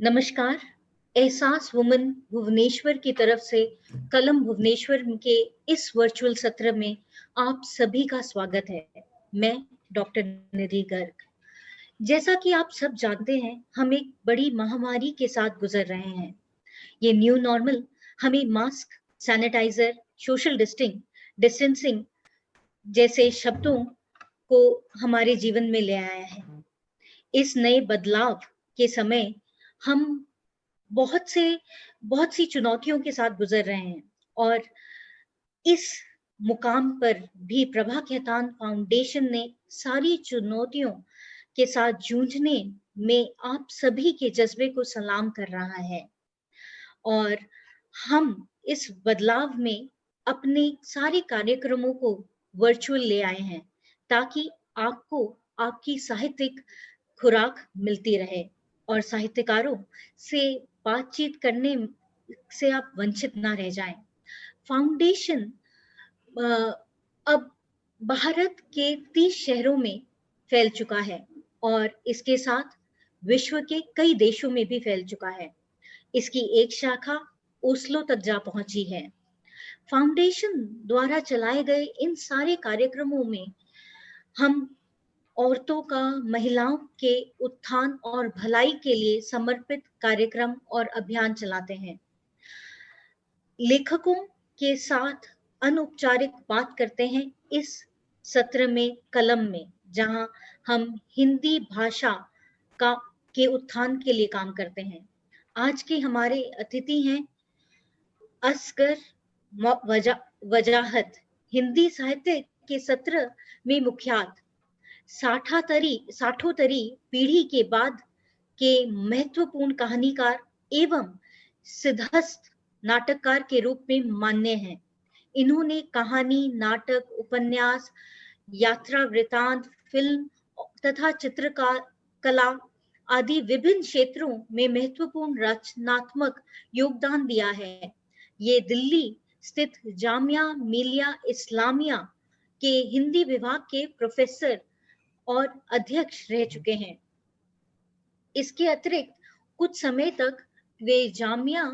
नमस्कार। एहसास वुमन भुवनेश्वर की तरफ से कलम भुवनेश्वर के इस वर्चुअल सत्र में आप सभी का स्वागत है। मैं डॉक्टर निधि गर्ग। जैसा कि आप सब जानते हैं, हम एक बड़ी महामारी के साथ गुजर रहे हैं। ये न्यू नॉर्मल हमें मास्क, सैनिटाइजर, सोशल डिस्टेंसिंग जैसे शब्दों को हमारे जीवन में ले आया है। इस नए बदलाव के समय हम बहुत सी चुनौतियों के साथ गुजर रहे हैं और इस मुकाम पर भी प्रभा खेतान फाउंडेशन ने सारी चुनौतियों के साथ जूझने में आप सभी के जज्बे को सलाम कर रहा है। और हम इस बदलाव में अपने सारे कार्यक्रमों को वर्चुअल ले आए हैं ताकि आपको आपकी साहित्यिक खुराक मिलती रहे और साहित्यकारों से बातचीत करने से आप वंचित ना रह जाएं। फाउंडेशन अब भारत के 30 शहरों में फैल चुका है और इसके साथ विश्व के कई देशों में भी फैल चुका है। इसकी एक शाखा ओस्लो तक जा पहुंची है। फाउंडेशन द्वारा चलाए गए इन सारे कार्यक्रमों में हम औरतों का महिलाओं के उत्थान और भलाई के लिए समर्पित कार्यक्रम और अभियान चलाते हैं। लेखकों के साथ अनौपचारिक बात करते हैं इस सत्र में कलम में, जहां हम हिंदी भाषा का के उत्थान के लिए काम करते हैं। आज के हमारे अतिथि हैं असगर वजाहत, हिंदी साहित्य के सत्र में मुख्यात साठोतरी पीढ़ी के बाद के महत्वपूर्ण कहानीकार एवं सिद्धहस्त नाटककार के रूप में मान्य हैं। इन्होंने कहानी, नाटक, उपन्यास, यात्रा वृतांत, फिल्म तथा चित्रकार कला आदि विभिन्न क्षेत्रों में महत्वपूर्ण रचनात्मक योगदान दिया है। ये दिल्ली स्थित जामिया मिलिया इस्लामिया के हिंदी विभाग के प्रोफेसर और अध्यक्ष रह चुके हैं। इसके अतिरिक्त कुछ समय तक वे जामिया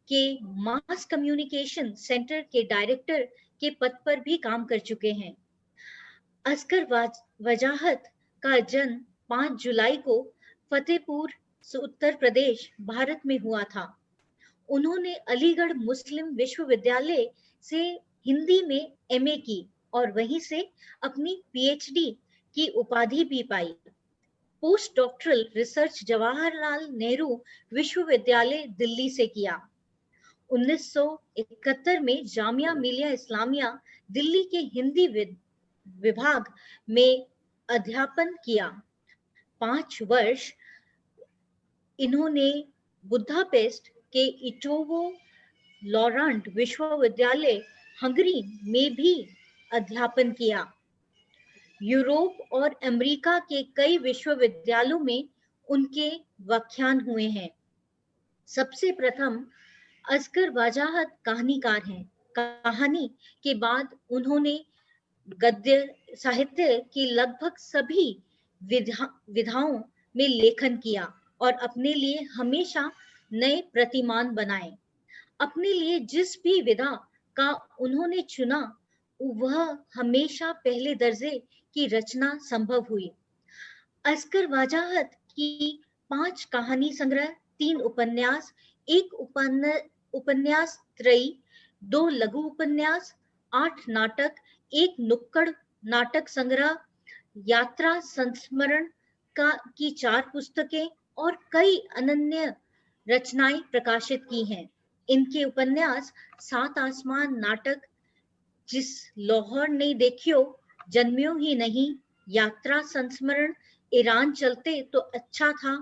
के मास कम्युनिकेशन सेंटर के डायरेक्टर के पद पर भी काम कर चुके हैं। असगर वजाहत का जन्म 5 जुलाई को फतेहपुर, उत्तर प्रदेश, भारत में हुआ था। उन्होंने अलीगढ़ मुस्लिम विश्वविद्यालय से हिंदी में एमए की और वहीं से अपनी पीएचडी की उपाधि भी पाई। Post doctoral research Jawaharlal Nehru विश्वविद्यालय दिल्ली से किया। 1971 में जामिया मिलिया इस्लामिया दिल्ली के हिंदी विभाग में अध्यापन किया। 5 वर्ष इन्होंने बुदापेस्ट के इटोवो लॉरेंट विश्वविद्यालय हंगरी में भी अध्यापन किया। यूरोप और अमेरिका के कई विश्वविद्यालयों में उनके व्याख्यान हुए हैं। सबसे प्रथम असगर वजाहत कहानीकार हैं। कहानी के बाद उन्होंने गद्य साहित्य की लगभग सभी विधाओं में लेखन किया और अपने लिए हमेशा नए प्रतिमान बनाए। अपने लिए जिस भी विधा का उन्होंने चुना, वह हमेशा पहले दर्जे की रचना संभव हुई। असगर वजाहत की 5 कहानी संग्रह, 3 उपन्यास, 1 उपन्यास त्रयी, 2 लघु उपन्यास, 8 नाटक, 1 नुक्कड़ नाटक संग्रह, यात्रा संस्मरण की 4 पुस्तकें और कई अनन्य रचनाएं प्रकाशित की हैं। इनके उपन्यास 7 आसमान नाटक, जिस लाहौर नहीं देखियो, जन्मियो ही नहीं, यात्रा संस्मरण, ईरान चलते तो अच्छा था,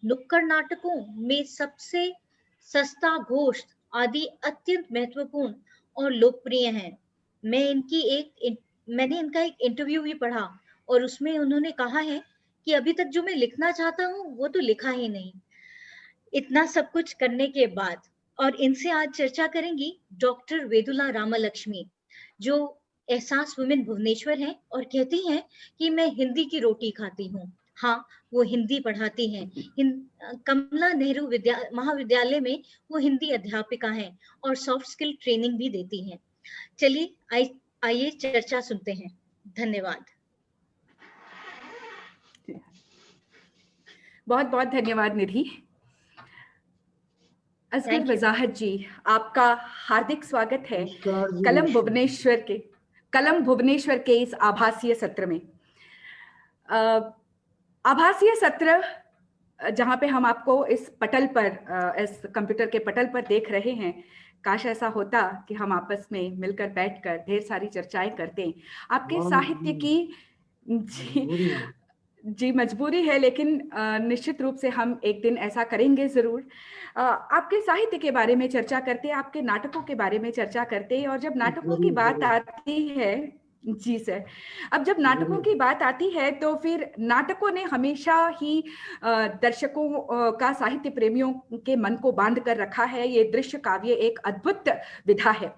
नुक्कड़ नाटकों में सबसे सस्ता गोश्त आदि अत्यंत महत्वपूर्ण और लोकप्रिय हैं। मैंने इनका एक इंटरव्यू भी पढ़ा और उसमें उन्होंने कहा है कि अभी तक जो मैं लिखना चाहता हूँ वो तो लिखा ही नहीं। इतना सब कुछ करने के बाद और इनसे आज चर्चा करेंगी डॉक्टर वेदुला रामालक्ष्मी, जो एहसास वुमेन भुवनेश्वर हैं और कहती हैं कि मैं हिंदी की रोटी खाती हूँ। हाँ, वो हिंदी पढ़ाती हैं। कमला नेहरू महाविद्यालय में वो हिंदी अध्यापिका हैं और सॉफ्ट स्किल ट्रेनिंग भी देती हैं। चलिए आइए चर्चा सुनते हैं। धन्यवाद। बहुत बहुत धन्यवाद निधि। असगर वजाहत जी, आपका हार्दिक स्वागत है कलम भुवनेश्वर के इस आभासीय सत्र में। आभासीय सत्र जहां पे हम आपको इस पटल पर, इस कंप्यूटर के पटल पर देख रहे हैं, काश ऐसा होता कि हम आपस में मिलकर बैठकर ढेर सारी चर्चाएं करते आपके साहित्य की। जी मजबूरी है, लेकिन निश्चित रूप से हम एक दिन ऐसा करेंगे जरूर। आपके साहित्य के बारे में चर्चा करते, आपके नाटकों के बारे में चर्चा करते, और जब नाटकों की बात आती है, जी सर, अब जब नाटकों की बात आती है तो फिर नाटकों ने हमेशा ही दर्शकों का, साहित्य प्रेमियों के मन को बांध कर रखा है। ये दृश्य काव्य एक अद्भुत विधा है,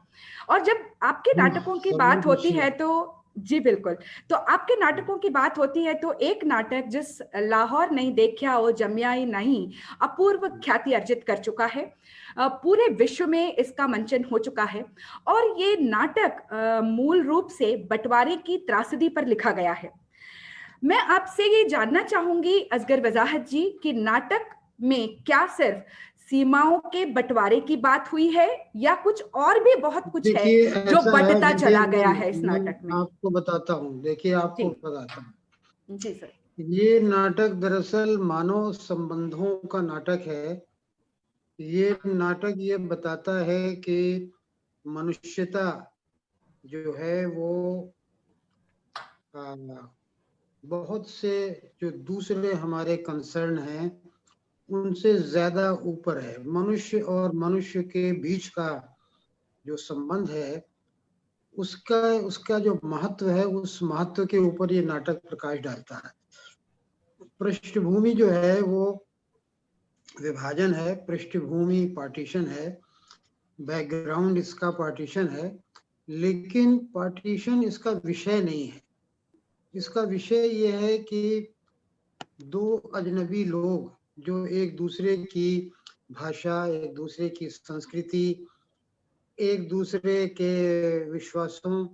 और जब आपके नाटकों की बात होती है तो जी बिल्कुल, तो आपके नाटकों की बात होती है तो एक नाटक जिस लाहौर नहीं देखा ओ जम्याई नहीं अपूर्व ख्याति अर्जित कर चुका है, पूरे विश्व में इसका मंचन हो चुका है, और ये नाटक मूल रूप से बंटवारे की त्रासदी पर लिखा गया है। मैं आपसे ये जानना चाहूंगी असगर वजाहत जी कि नाटक में क्या सिर्फ सीमाओं के बंटवारे की बात हुई है या कुछ और भी बहुत कुछ है जो बढ़ता चला गया है इस नाटक में? आपको बताता हूँ, देखिए आपको बताता हूँ। जी सर। ये नाटक दरअसल मानव संबंधों का नाटक है। ये नाटक ये बताता है कि मनुष्यता जो है वो बहुत से जो दूसरे हमारे कंसर्न हैं उनसे ज्यादा ऊपर है। मनुष्य और मनुष्य के बीच का जो संबंध है उसका जो महत्व है, उस महत्व के ऊपर ये नाटक प्रकाश डालता है। पृष्ठभूमि जो है वो विभाजन है, पृष्ठभूमि पार्टीशन है, बैकग्राउंड इसका पार्टीशन है, लेकिन पार्टीशन इसका विषय नहीं है। इसका विषय ये है कि दो अजनबी लोग जो एक दूसरे की भाषा, एक दूसरे की संस्कृति, एक दूसरे के विश्वासों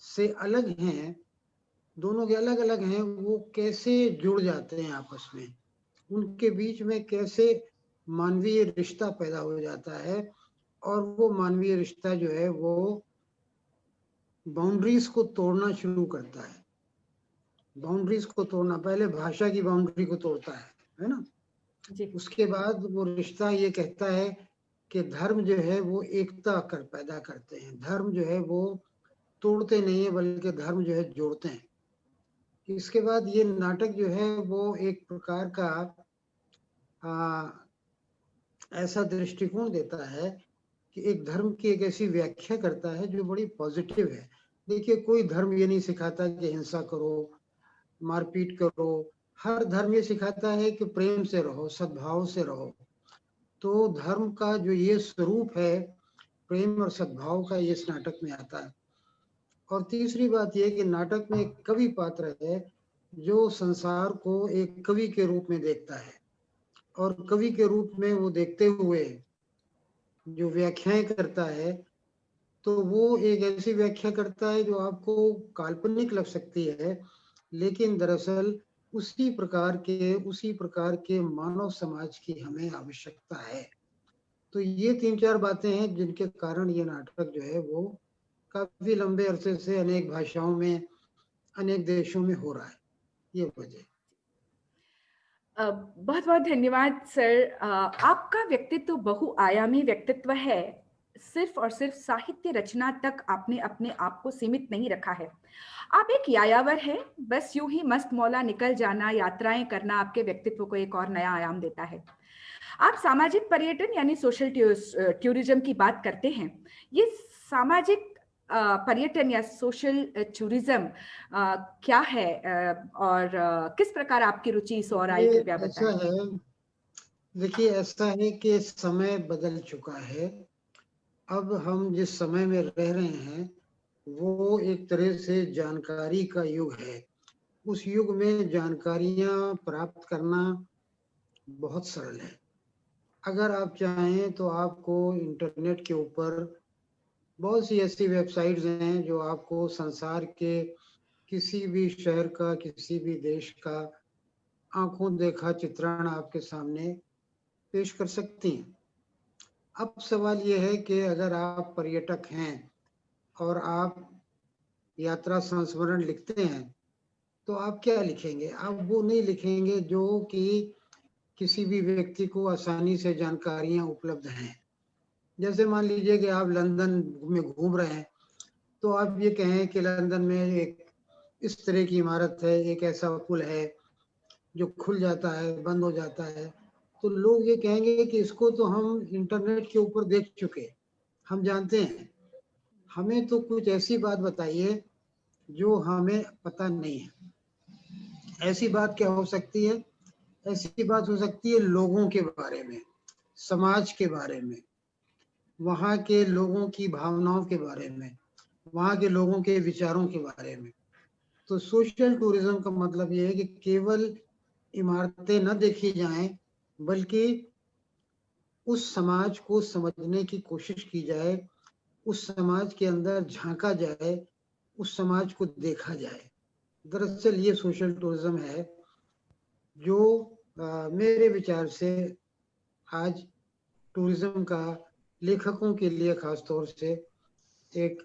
से अलग हैं, दोनों के अलग अलग हैं, वो कैसे जुड़ जाते हैं आपस में, उनके बीच में कैसे मानवीय रिश्ता पैदा हो जाता है, और वो मानवीय रिश्ता जो है वो बाउंड्रीज को तोड़ना शुरू करता है। बाउंड्रीज को तोड़ना, पहले भाषा की बाउंड्री को तोड़ता है ना जी। उसके बाद वो रिश्ता ये कहता है कि धर्म जो है वो एकता कर पैदा करते हैं। धर्म जो है वो तोड़ते नहीं है, बल्कि धर्म जो है जोड़ते हैं। इसके बाद ये नाटक जो है वो एक प्रकार का ऐसा दृष्टिकोण देता है कि एक धर्म की एक ऐसी व्याख्या करता है जो बड़ी पॉजिटिव है। देखिए, कोई धर्म ये नहीं सिखाता कि हिंसा करो, मारपीट करो। हर धर्म ये सिखाता है कि प्रेम से रहो, सद्भाव से रहो। तो धर्म का जो ये स्वरूप है प्रेम और सद्भाव का, ये इस नाटक में आता है। और तीसरी बात यह कि नाटक में एक कवि पात्र है जो संसार को एक कवि के रूप में देखता है, और कवि के रूप में वो देखते हुए जो व्याख्याएं करता है, तो वो एक ऐसी व्याख्या करता है जो आपको काल्पनिक लग सकती है, लेकिन दरअसल उसी प्रकार के मानव समाज की हमें आवश्यकता है। तो ये 3-4 बातें हैं जिनके कारण ये नाटक जो है वो काफी लंबे अरसे से अनेक भाषाओं में, अनेक देशों में हो रहा है। ये वजह। बहुत बहुत धन्यवाद सर। आपका व्यक्तित्व बहुआयामी व्यक्तित्व है। सिर्फ और सिर्फ साहित्य रचना तक आपने अपने आप को सीमित नहीं रखा है। आप एक यायावर है। बस यूं ही मस्त मौला निकल जाना, यात्राएं करना आपके व्यक्तित्व को एक और नया आयाम देता है। आप सामाजिक पर्यटन यानी सोशल टूरिज्म की बात करते हैं। ये सामाजिक पर्यटन या सोशल टूरिज्म क्या है, और किस प्रकार आपकी रुचि इस और आई, कृपया बताएं। ऐसा है, देखिए ऐसा है कि समय बदल चुका है। अब हम जिस समय में रह रहे हैं वो एक तरह से जानकारी का युग है। उस युग में जानकारियां प्राप्त करना बहुत सरल है। अगर आप चाहें तो आपको इंटरनेट के ऊपर बहुत सी ऐसी वेबसाइट्स हैं जो आपको संसार के किसी भी शहर का, किसी भी देश का आंखों देखा चित्रण आपके सामने पेश कर सकती हैं। अब सवाल ये है कि अगर आप पर्यटक हैं और आप यात्रा संस्मरण लिखते हैं तो आप क्या लिखेंगे? आप वो नहीं लिखेंगे जो कि किसी भी व्यक्ति को आसानी से जानकारियां उपलब्ध हैं। जैसे मान लीजिए कि आप लंदन में घूम रहे हैं, तो आप ये कहें कि लंदन में एक इस तरह की इमारत है, एक ऐसा पुल है जो खुल जाता है, बंद हो जाता है, तो लोग ये कहेंगे कि इसको तो हम इंटरनेट के ऊपर देख चुके, हम जानते हैं। हमें तो कुछ ऐसी बात बताइए जो हमें पता नहीं है। ऐसी बात क्या हो सकती है? ऐसी बात हो सकती है लोगों के बारे में, समाज के बारे में, वहाँ के लोगों की भावनाओं के बारे में, वहाँ के लोगों के विचारों के बारे में। तो सोशल टूरिज्म का मतलब ये है कि केवल इमारतें न देखी जाएं, बल्कि उस समाज को समझने की कोशिश की जाए, उस समाज के अंदर झांका जाए, उस समाज को देखा जाए। दरअसल ये सोशल टूरिज्म है जो मेरे विचार से आज टूरिज्म का लेखकों के लिए खास तौर से एक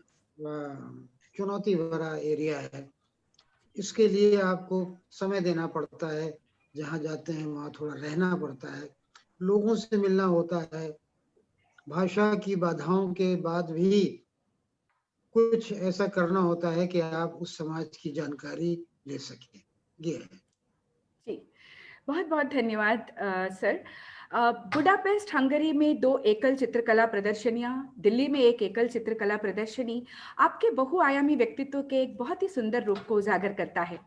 चुनौती भरा एरिया है। इसके लिए आपको समय देना पड़ता है, जहाँ जाते हैं वहाँ थोड़ा रहना पड़ता है, लोगों से मिलना होता है, भाषा की बाधाओं के बाद भी कुछ ऐसा करना होता है कि आप उस समाज की जानकारी ले सकें। ये है। जी, बहुत-बहुत धन्यवाद सर। बुडापेस्ट हंगरी में 2 एकल चित्रकला प्रदर्शनियाँ, दिल्ली में 1 एकल चित्रकला प्रदर्शनी आपके बहुआयामी व्यक्तित्व के एक बहुत ही सुंदर रूप को उजागर करता है।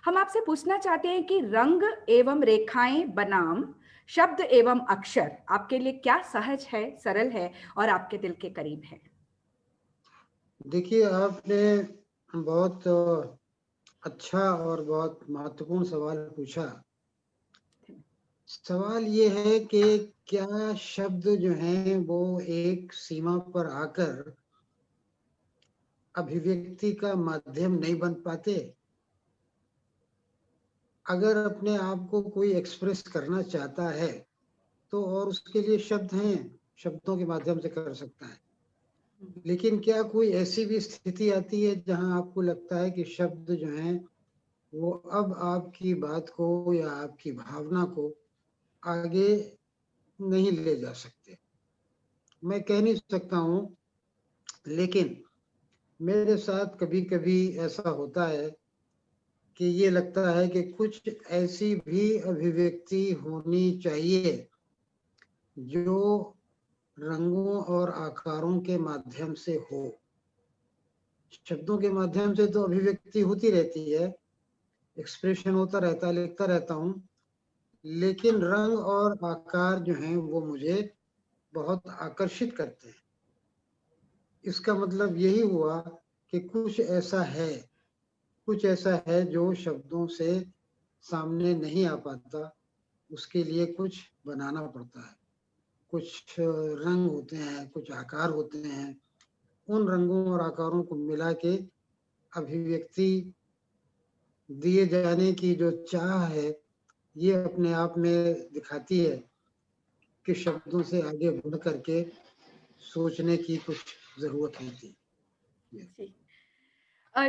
हम आपसे पूछना चाहते हैं कि रंग एवं रेखाएँ बनाम शब्द एवं अक्षर आपके लिए क्या सहज है, सरल है और आपके दिल के करीब है? देखिए, आपने बहुत अच्छा और बहुत महत्वपूर्ण सवाल पूछा। सवाल ये है कि क्या शब्द जो हैं वो एक सीमा पर आकर अभिव्यक्ति का माध्यम नहीं बन पाते? अगर अपने आप को कोई एक्सप्रेस करना चाहता है तो और उसके लिए शब्द हैं, शब्दों के माध्यम से कर सकता है। लेकिन क्या कोई ऐसी भी स्थिति आती है जहां आपको लगता है कि शब्द जो हैं वो अब आपकी बात को या आपकी भावना को आगे नहीं ले जा सकते? मैं कह नहीं सकता हूँ, लेकिन मेरे साथ कभी-कभी ऐसा होता है कि ये लगता है कि कुछ ऐसी भी अभिव्यक्ति होनी चाहिए जो रंगों और आकारों के माध्यम से हो। शब्दों के माध्यम से तो अभिव्यक्ति होती रहती है, एक्सप्रेशन होता रहता है, लिखता रहता हूँ, लेकिन रंग और आकार जो हैं वो मुझे बहुत आकर्षित करते हैं। इसका मतलब यही हुआ कि कुछ ऐसा है जो शब्दों से सामने नहीं आ पाता, उसके लिए कुछ बनाना पड़ता है। कुछ रंग होते हैं, कुछ आकार होते हैं, उन रंगों और आकारों को मिला के अभिव्यक्ति दिए जाने की जो चाह है, ये अपने आप में दिखाती है कि शब्दों से आगे बढ़ करके सोचने की कुछ ज़रूरत होती है। जी।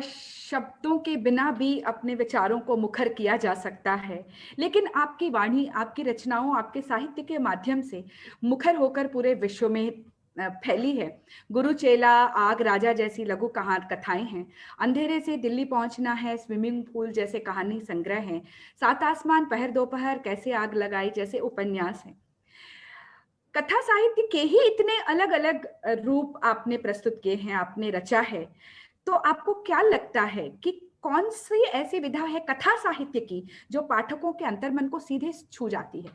शब्दों के बिना भी अपने विचारों को मुखर किया जा सकता है, लेकिन आपकी वाणी, आपकी रचनाओं, आपके साहित्य के माध्यम से मुखर होकर पूरे विश्व में फैली है। गुरु चेला, आग राजा जैसी लघु कथाएँ हैं। अंधेरे से दिल्ली पहुँचना है, स्विमिंग पूल जैसे कहानी संग्रह हैं। सात आसमान, पहर दोपहर, कैसे आग लगाई जैसे उपन्यास हैं। कथा साहित्य के ही इतने अलग-अलग रूप आपने प्रस्तुत किए हैं, आपने रचा है। तो आपको क्या लगता है कि कौन-सी ऐसी विधा है कथा साहित्य की जो पाठकों के अंतर्मन को सीधे छू जाती है?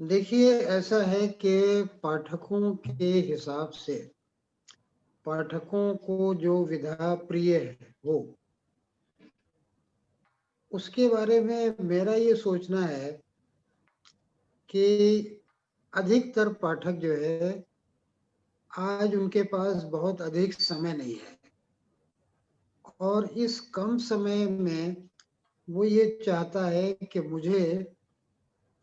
देखिए, ऐसा है कि पाठकों के हिसाब से पाठकों को जो विधा प्रिय हो, उसके बारे में मेरा ये सोचना है कि अधिकतर पाठक जो है आज उनके पास बहुत अधिक समय नहीं है, और इस कम समय में वो ये चाहता है कि मुझे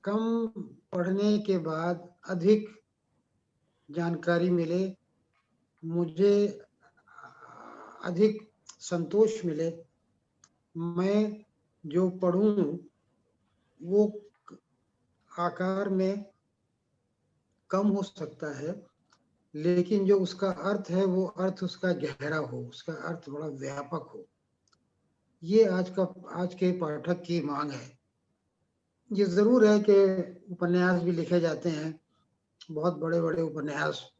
कम पढ़ने के बाद अधिक जानकारी मिले, मुझे अधिक संतोष मिले, मैं जो पढ़ूं वो आकार में कम हो सकता है, लेकिन जो उसका अर्थ है वो अर्थ उसका गहरा हो, उसका अर्थ बड़ा व्यापक हो। ये आज के पाठक की मांग है। ये जरूर है कि उपन्यास भी लिखे जाते हैं, बहुत बड़े बड़े उपन्यास।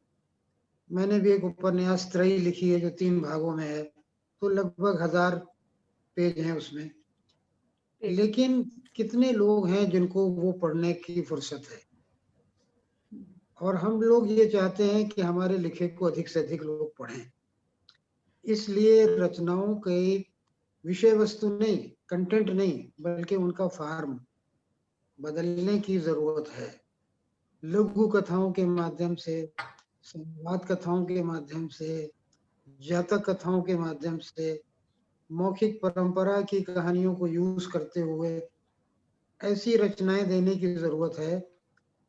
मैंने भी एक उपन्यास त्रयी लिखी है जो 3 भागों में है, तो लगभग 1000 पेज हैं उसमें। लेकिन कितने लोग हैं जिनको वो पढ़ने की फुर्सत है? और हम लोग ये चाहते हैं कि हमारे लिखे को अधिक से अधिक लोग पढ़ें। इसलिए रचनाओं के विषय वस्तु नहीं, कंटेंट नहीं, बल्कि उनका फॉर्म बदलने की जरूरत है। लघु कथाओं के माध्यम से, संवाद कथाओं के माध्यम से, जातक कथाओं के माध्यम से, मौखिक परंपरा की कहानियों को यूज करते हुए ऐसी रचनाएं देने की जरूरत है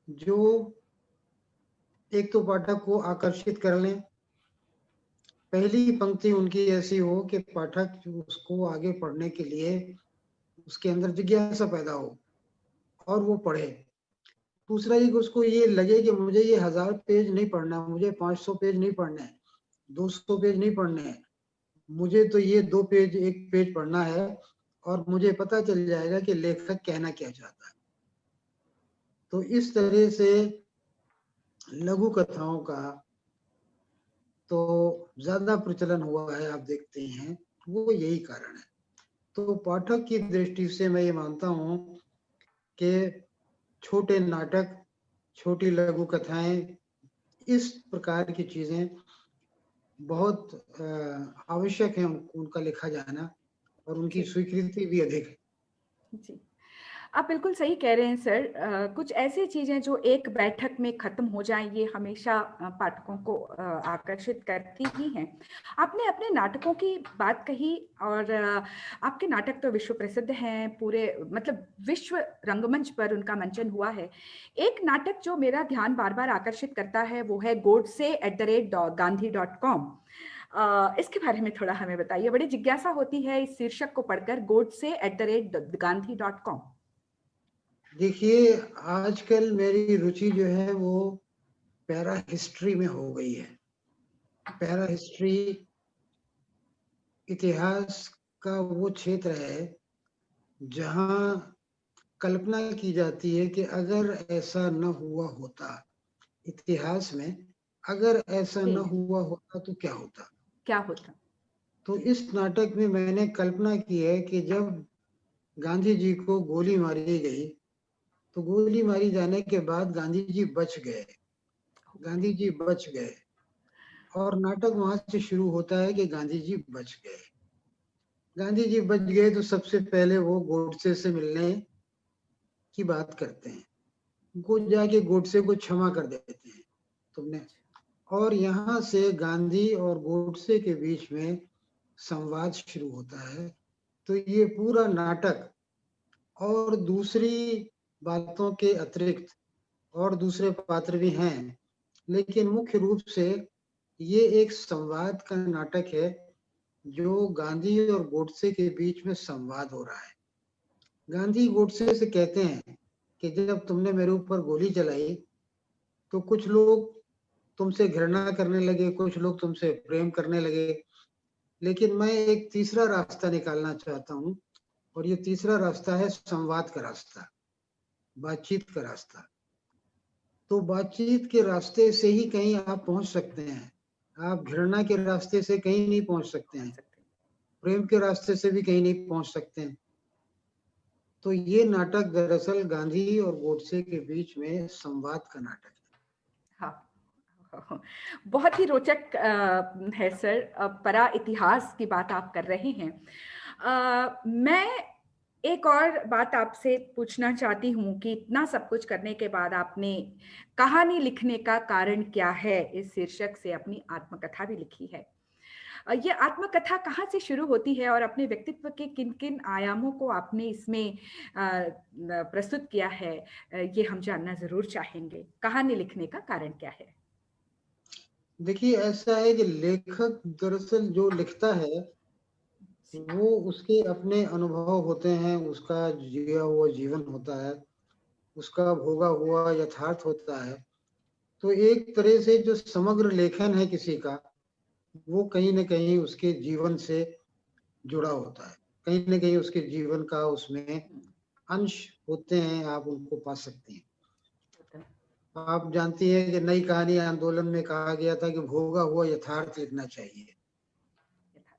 जो एक तो पाठक को आकर्षित कर लें, पहली पंक्ति उनकी ऐसी हो कि पाठक उसको आगे पढ़ने के लिए उसके अंदर जिज्ञासा पैदा हो और वो पढ़े। दूसरा ये कि उसको ये लगे कि मुझे ये 1000 पेज नहीं पढ़ना, मुझे 500 पेज नहीं पढ़ने, 200 पेज नहीं पढ़ने हैं, मुझे तो ये 2 पेज 1 पेज पढ़ना है और मुझे पता चल जाएगा कि लेखक कहना क्या चाहता है। तो इस तरह से लघु कथाओं का तो ज्यादा प्रचलन हुआ है, आप देखते हैं, वो यही कारण है। तो पाठक की दृष्टि से मैं ये मानता हूँ कि छोटे नाटक, छोटी लघु कथाएं, इस प्रकार की चीजें बहुत आवश्यक है उनका लिखा जाना, और उनकी स्वीकृति भी अधिक है। जी, आप बिल्कुल सही कह रहे हैं सर। कुछ ऐसी चीज़ें जो एक बैठक में ख़त्म हो जाएँ, ये हमेशा पाठकों को आकर्षित करती ही हैं। आपने अपने नाटकों की बात कही और आपके नाटक तो विश्व प्रसिद्ध हैं, पूरे मतलब विश्व रंगमंच पर उनका मंचन हुआ है। एक नाटक जो मेरा ध्यान बार-बार आकर्षित करता है, वो है godse@gandhi.com। इसके बारे में थोड़ा हमें बताइए। बड़ी जिज्ञासा होती है इस शीर्षक को पढ़कर, godse@gandhi.com। देखिए, आजकल मेरी रुचि जो है वो पैरा हिस्ट्री में हो गई है। पैरा हिस्ट्री इतिहास का वो क्षेत्र है जहाँ कल्पना की जाती है कि अगर ऐसा न हुआ होता, इतिहास में अगर ऐसा न हुआ होता तो क्या होता। क्या होता? तो इस नाटक में मैंने कल्पना की है कि जब गांधी जी को गोली मारी गई, तो गोली मारी जाने के बाद गांधी जी बच गए, गांधी जी बच गए, और नाटक वहां से शुरू होता है कि गांधी जी बच गए। गांधी जी बच गए तो सबसे पहले वो गोडसे से मिलने की बात करते हैं, वो जाके गोडसे को क्षमा कर देते हैं तुमने, और यहाँ से गांधी और गोडसे के बीच में संवाद शुरू होता है। तो ये पूरा नाटक और दूसरी बातों के अतिरिक्त और दूसरे पात्र भी हैं, लेकिन मुख्य रूप से ये एक संवाद का नाटक है जो गांधी और गोडसे के बीच में संवाद हो रहा है। गांधी गोडसे से कहते हैं कि जब तुमने मेरे ऊपर गोली चलाई तो कुछ लोग तुमसे घृणा करने लगे, कुछ लोग तुमसे प्रेम करने लगे, लेकिन मैं एक तीसरा रास्ता निकालना चाहता हूँ, और ये तीसरा रास्ता है संवाद का रास्ता, बातचीत का रास्ता। तो बातचीत के रास्ते से ही कहीं आप पहुंच सकते हैं, आप घृणा के रास्ते से कहीं नहीं पहुंच सकते हैं, प्रेम के रास्ते से भी कहीं नहीं पहुंच सकते हैं। तो ये नाटक दरअसल गांधी और गोडसे के बीच में संवाद का नाटक है। हाँ, बहुत ही रोचक है सर। परा इतिहास की बात आप कर रहे हैं। मैं एक और बात आपसे पूछना चाहती हूँ कि इतना सब कुछ करने के बाद आपने कहानी लिखने का कारण क्या है इस शीर्षक से अपनी आत्मकथा भी लिखी है। ये आत्मकथा कहाँ से शुरू होती है और अपने व्यक्तित्व के किन-किन आयामों को आपने इसमें प्रस्तुत किया है? ये हम जानना ज़रूर चाहेंगे। कहानी लिखने का कारण क्या है? देखिए, ऐसा है कि लेखक दरअसल जो लिखता है, जी, वो उसके अपने अनुभव होते हैं, उसका जिया हुआ जीवन होता है, उसका भोगा हुआ यथार्थ होता है। तो एक तरह से जो समग्र लेखन है किसी का, वो कहीं न कहीं उसके जीवन से जुड़ा होता है। कहीं न कहीं उसके जीवन का उसमें हुँ, अंश होते हैं, आप उनको पा सकती हैं। होता है। आप जानती हैं कि नई कहानी आंदोलन में कहा गया था कि भोगा हुआ यथार्थ लिखना चाहिए।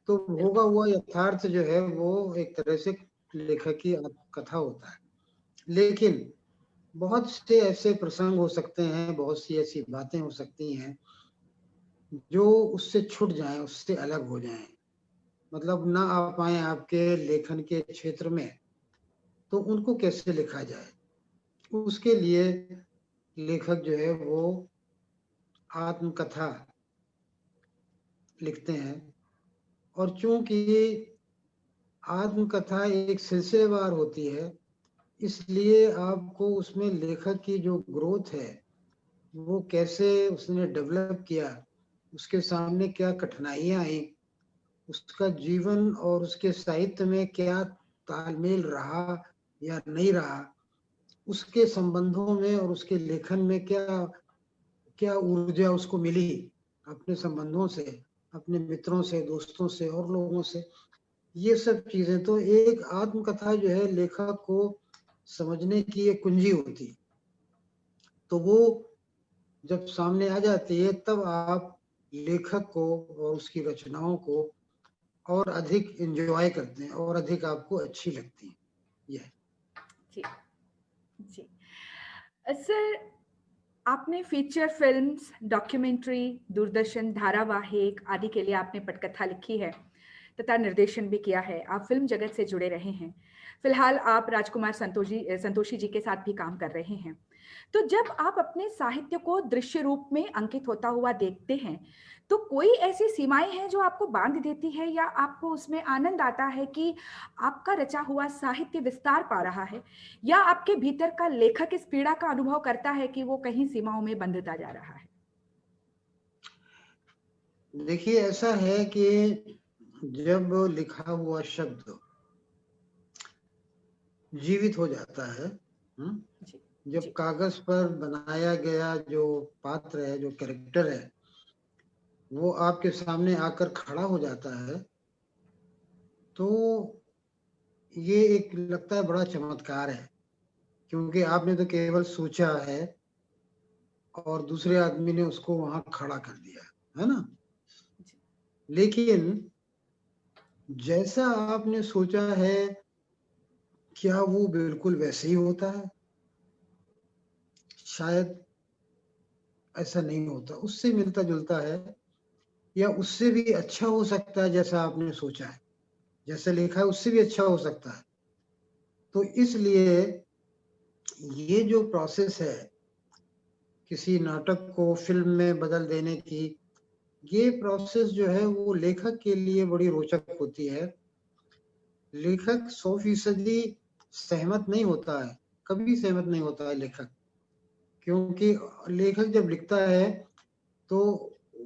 तो भोगा बिल्कुल, हुआ यथार्थ जो है वो एक तरह से लेखक की आत्मकथा होता है। लेकिन बहुत से ऐसे प्रसंग हो सकते हैं, बहुत सी ऐसी बातें हो सकती हैं, जो उससे छूट जाएँ, उससे अलग हो जाएँ। मतलब ना आ पाएँ आपके लेखन के क्षेत्र में, तो उनको कैसे लिखा जाए? उसके लिए लेखक जो है वो आत्मकथा लिखते हैं और चूँकि आत्मकथा एक सिलसिलेवार होती है, इसलिए आपको उसमें लेखक की जो ग्रोथ है, वो कैसे उसने डेवलप किया, उसके सामने क्या कठिनाइयाँ आईं, उसका जीवन और उसके साहित्य में क्या तालमेल रहा या नहीं रहा, उसके संबंधों में और उसके लेखन में क्या क्या ऊर्जा उसको मिली अपने संबंधों से, अपने मित्रों से, दोस्तों से और लोगों से। ये सब चीज़ें तो एक आत्मकथा जो है लेखक को समझने की एक कुंजी होती है। तो वो जब सामने आ जाती है तब आप लेखक को और उसकी रचनाओं को और अधिक एन्जॉय करते हैं और अधिक आपको अच्छी लगती हैं। ये है। जी, जी। सर, आपने फीचर फ़िल्म्स, डॉक्यूमेंट्री, दूरदर्शन धारावाहिक आदि के लिए आपने पटकथा लिखी है तथा निर्देशन भी किया है। आप फ़िल्म जगत से जुड़े रहे हैं। फ़िलहाल आप राजकुमार संतोषी जी के साथ भी काम कर रहे हैं। तो जब आप अपने साहित्य को दृश्य रूप में अंकित होता हुआ देखते हैं, तो कोई ऐसी सीमाएँ हैं जो आपको बाँध देती है या आपको उसमें आनंद आता है कि आपका रचा हुआ साहित्य विस्तार पा रहा है? या आपके भीतर का लेखक इस पीड़ा का अनुभव करता है कि वो कहीं सीमाओं में बंधता जा रहा है? देखिए ऐसा है कि जब लिखा हुआ शब्द जीवित हो जाता है, हुँ? जी, जब जी, कागज़ पर बनाया गया जो पात्र है, जो कैरेक्टर है, वो आपके सामने आकर खड़ा हो जाता है, तो ये एक लगता है बड़ा चमत्कार है, क्योंकि आपने तो केवल सोचा है और दूसरे आदमी ने उसको वहाँ खड़ा कर दिया, है ना? जी। लेकिन जैसा आपने सोचा है, क्या वो बिल्कुल वैसे ही होता है? शायद ऐसा नहीं होता, उससे मिलता-जुलता है या उससे भी अच्छा हो सकता है जैसा आपने सोचा है। जैसा लिखा है उससे भी अच्छा हो सकता है। तो इसलिए ये जो प्रोसेस है, किसी नाटक को फ़िल्म में बदल देने की, ये प्रोसेस जो है वो लेखक के लिए बड़ी रोचक होती है। लेखक 100% सहमत नहीं होता है, कभी सहमत नहीं होता है लेखक। क्योंकि लेखक जब लिखता है, तो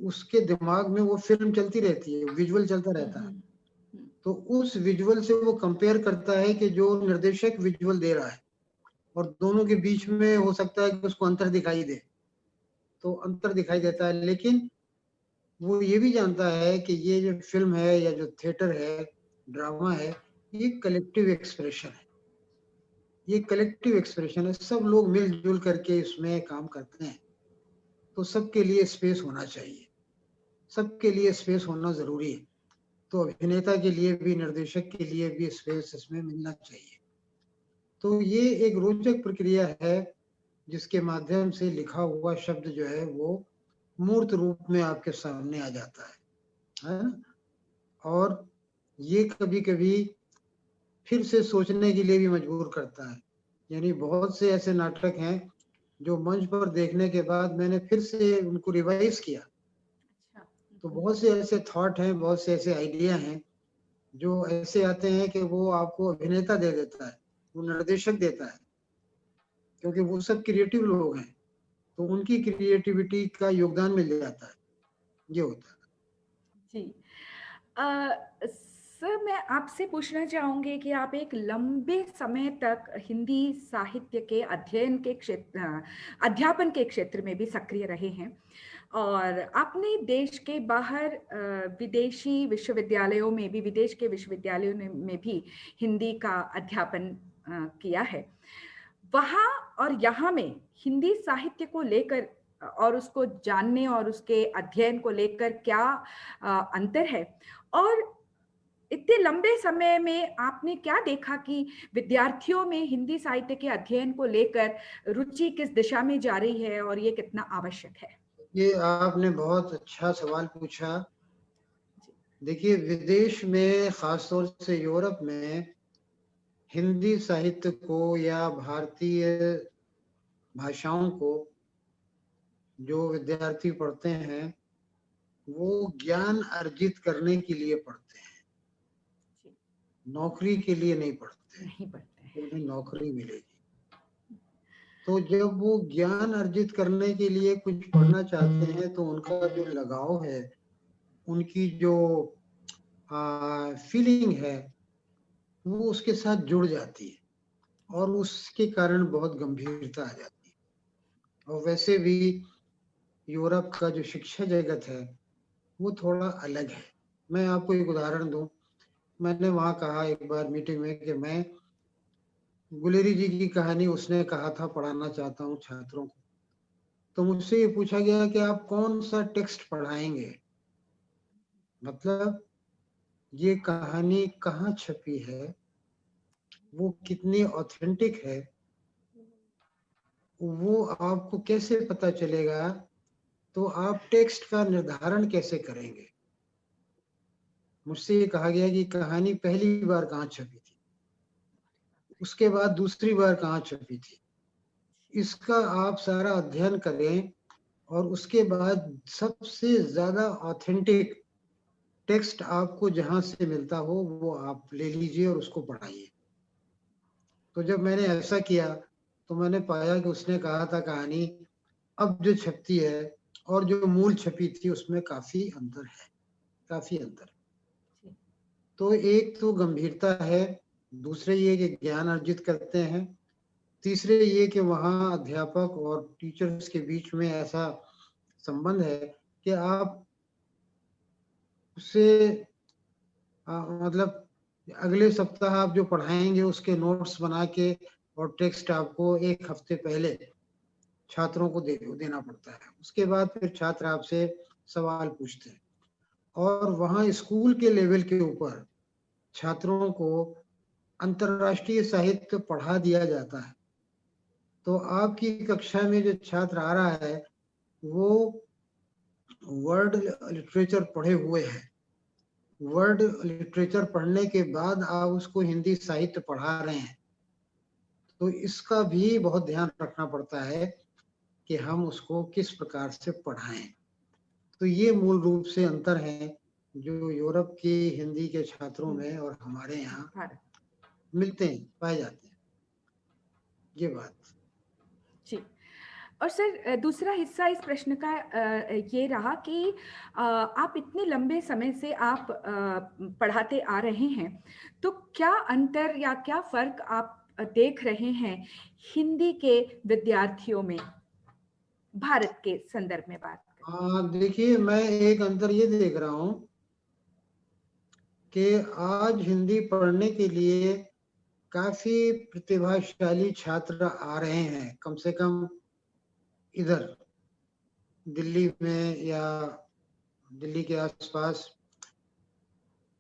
उसके दिमाग में वो फ़िल्म चलती रहती है, विज़ुअल चलता हुँ, रहता है। हुँ, हुँ। तो उस विज़ुअल से वो कंपेयर करता है कि जो निर्देशक विज़ुअल दे रहा है और दोनों के बीच में हो सकता है कि उसको अंतर दिखाई दे। तो अंतर दिखाई देता है, लेकिन वो ये भी जानता है कि ये जो फ़िल्म है या जो थिएटर है, ड्रामा है, ये कलेक्टिव एक्सप्रेशन है। ये कलेक्टिव एक्सप्रेशन है, सब लोग मिल-जुल करके इसमें काम करते हैं, तो सबके लिए स्पेस होना चाहिए, सबके लिए स्पेस होना ज़रूरी है। तो अभिनेता के लिए भी, निर्देशक के लिए भी स्पेस इसमें मिलना चाहिए। तो ये एक रोचक प्रक्रिया है, जिसके माध्यम से लिखा हुआ शब्द जो है वो मूर्त रूप में आपके सामने आ जाता है ना? और ये कभी-कभी फिर से सोचने के लिए भी मजबूर करता है। यानी बहुत से ऐसे नाटक हैं जो मंच पर देखने के बाद मैंने फिर से उनको रिवाइज किया। अच्छा। तो बहुत से ऐसे थॉट हैं, बहुत से ऐसे आइडिया हैं जो ऐसे आते हैं कि वो आपको अभिनेता दे देता है, वो निर्देशक देता है, क्योंकि वो सब क्रिएटिव लोग हैं, तो उनकी क्रिएटिविटी का योगदान मिल जाता है, ये होता है। जी। सर, मैं आपसे पूछना चाहूंगी कि आप एक लंबे समय तक हिंदी साहित्य के अध्ययन के क्षेत्र, अध्यापन के क्षेत्र में भी सक्रिय रहे हैं और आपने देश के बाहर विदेशी विश्वविद्यालयों में भी, विदेश के विश्वविद्यालयों में भी हिंदी का अध्यापन किया है। वहाँ और यहाँ में हिंदी साहित्य को लेकर और उसको जानने और उसके अध्ययन को लेकर क्या अंतर है, और इतने लंबे समय में आपने क्या देखा कि विद्यार्थियों में हिंदी साहित्य के अध्ययन को लेकर रुचि किस दिशा में जा रही है और ये कितना आवश्यक है? ये आपने बहुत अच्छा सवाल पूछा। देखिए, विदेश में, खासतौर से यूरोप में, हिंदी साहित्य को या भारतीय भाषाओं को जो विद्यार्थी पढ़ते हैं, वो ज्ञान अर्जित करने के लिए पढ़ते हैं, नौकरी के लिए नहीं पढ़ते हैं। नहीं पढ़ते हैं। उन्हें नौकरी मिलेगी, तो जब वो ज्ञान अर्जित करने के लिए कुछ पढ़ना चाहते हैं तो उनका जो लगाव है, उनकी जो फीलिंग है, वो उसके साथ जुड़ जाती है और उसके कारण बहुत गंभीरता आ जाती है। और वैसे भी यूरोप का जो शिक्षा जगत है वो थोड़ा अलग है। मैं आपको एक उदाहरण दूं, मैंने वहां कहा एक बार मीटिंग में कि मैं गुलेरी जी की कहानी, उसने कहा था, पढ़ाना चाहता हूँ छात्रों को। तो मुझसे ये पूछा गया कि आप कौन सा टेक्स्ट पढ़ाएंगे, मतलब ये कहानी कहाँ छपी है, वो कितनी ऑथेंटिक है, वो आपको कैसे पता चलेगा, तो आप टेक्स्ट का निर्धारण कैसे करेंगे। मुझसे ये कहा गया कि कहानी पहली बार कहाँ छपी थी, उसके बाद दूसरी बार कहाँ छपी थी, इसका आप सारा अध्ययन करें और उसके बाद सबसे ज्यादा ऑथेंटिक टेक्स्ट आपको जहां से मिलता हो वो आप ले लीजिए और उसको पढ़ाइए। तो जब मैंने ऐसा किया तो मैंने पाया कि उसने कहा था कहानी अब जो छपती है और जो मूल छपी थी उसमें काफी अंतर है, काफी अंतर। तो एक तो गंभीरता है, दूसरे ये कि ज्ञान अर्जित करते हैं, तीसरे ये कि वहाँ अध्यापक और टीचर्स के बीच में ऐसा संबंध है कि आप उससे मतलब अगले सप्ताह आप जो पढ़ाएंगे उसके नोट्स बना के और टेक्स्ट आपको एक हफ्ते पहले छात्रों को देना पड़ता है। उसके बाद फिर छात्र आपसे सवाल पूछते हैं और वहाँ स्कूल के लेवल के ऊपर छात्रों को अंतरराष्ट्रीय साहित्य पढ़ा दिया जाता है। तो आपकी कक्षा में जो छात्र आ रहा है वो वर्ल्ड लिटरेचर पढ़े हुए हैं, वर्ल्ड लिटरेचर पढ़ने के बाद आप उसको हिंदी साहित्य पढ़ा रहे हैं, तो इसका भी बहुत ध्यान रखना पड़ता है कि हम उसको किस प्रकार से पढ़ाएं। तो ये मूल रूप से अंतर है जो यूरोप की हिंदी के छात्रों में और हमारे यहाँ मिलते हैं, पाए जाते हैं, ये बात। जी। और सर, दूसरा हिस्सा इस प्रश्न का ये रहा कि आप इतने लंबे समय से आप पढ़ाते आ रहे हैं, तो क्या अंतर या क्या फर्क आप देख रहे हैं हिंदी के विद्यार्थियों में, भारत के संदर्भ में बात करें? देखिए, मैं एक अंतर ये देख रहा हूँ कि आज हिंदी पढ़ने के लिए काफी प्रतिभाशाली छात्र आ रहे हैं, कम से कम इधर दिल्ली में या दिल्ली के आसपास,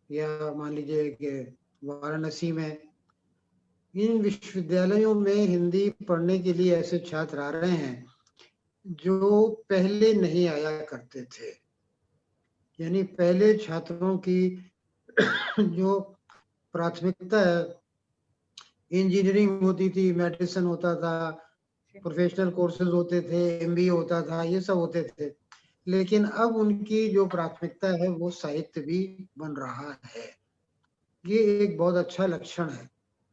या मान लीजिए कि वाराणसी में, इन विश्वविद्यालयों में हिंदी पढ़ने के लिए ऐसे छात्र आ रहे हैं जो पहले नहीं आया करते थे। यानी पहले छात्रों की जो प्राथमिकता है इंजीनियरिंग होती थी, मेडिसिन होता था, प्रोफेशनल कोर्सेज होते थे, एमबीए होता था, ये सब होते थे। लेकिन अब उनकी जो प्राथमिकता है वो साहित्य भी बन रहा है। ये एक बहुत अच्छा लक्षण है,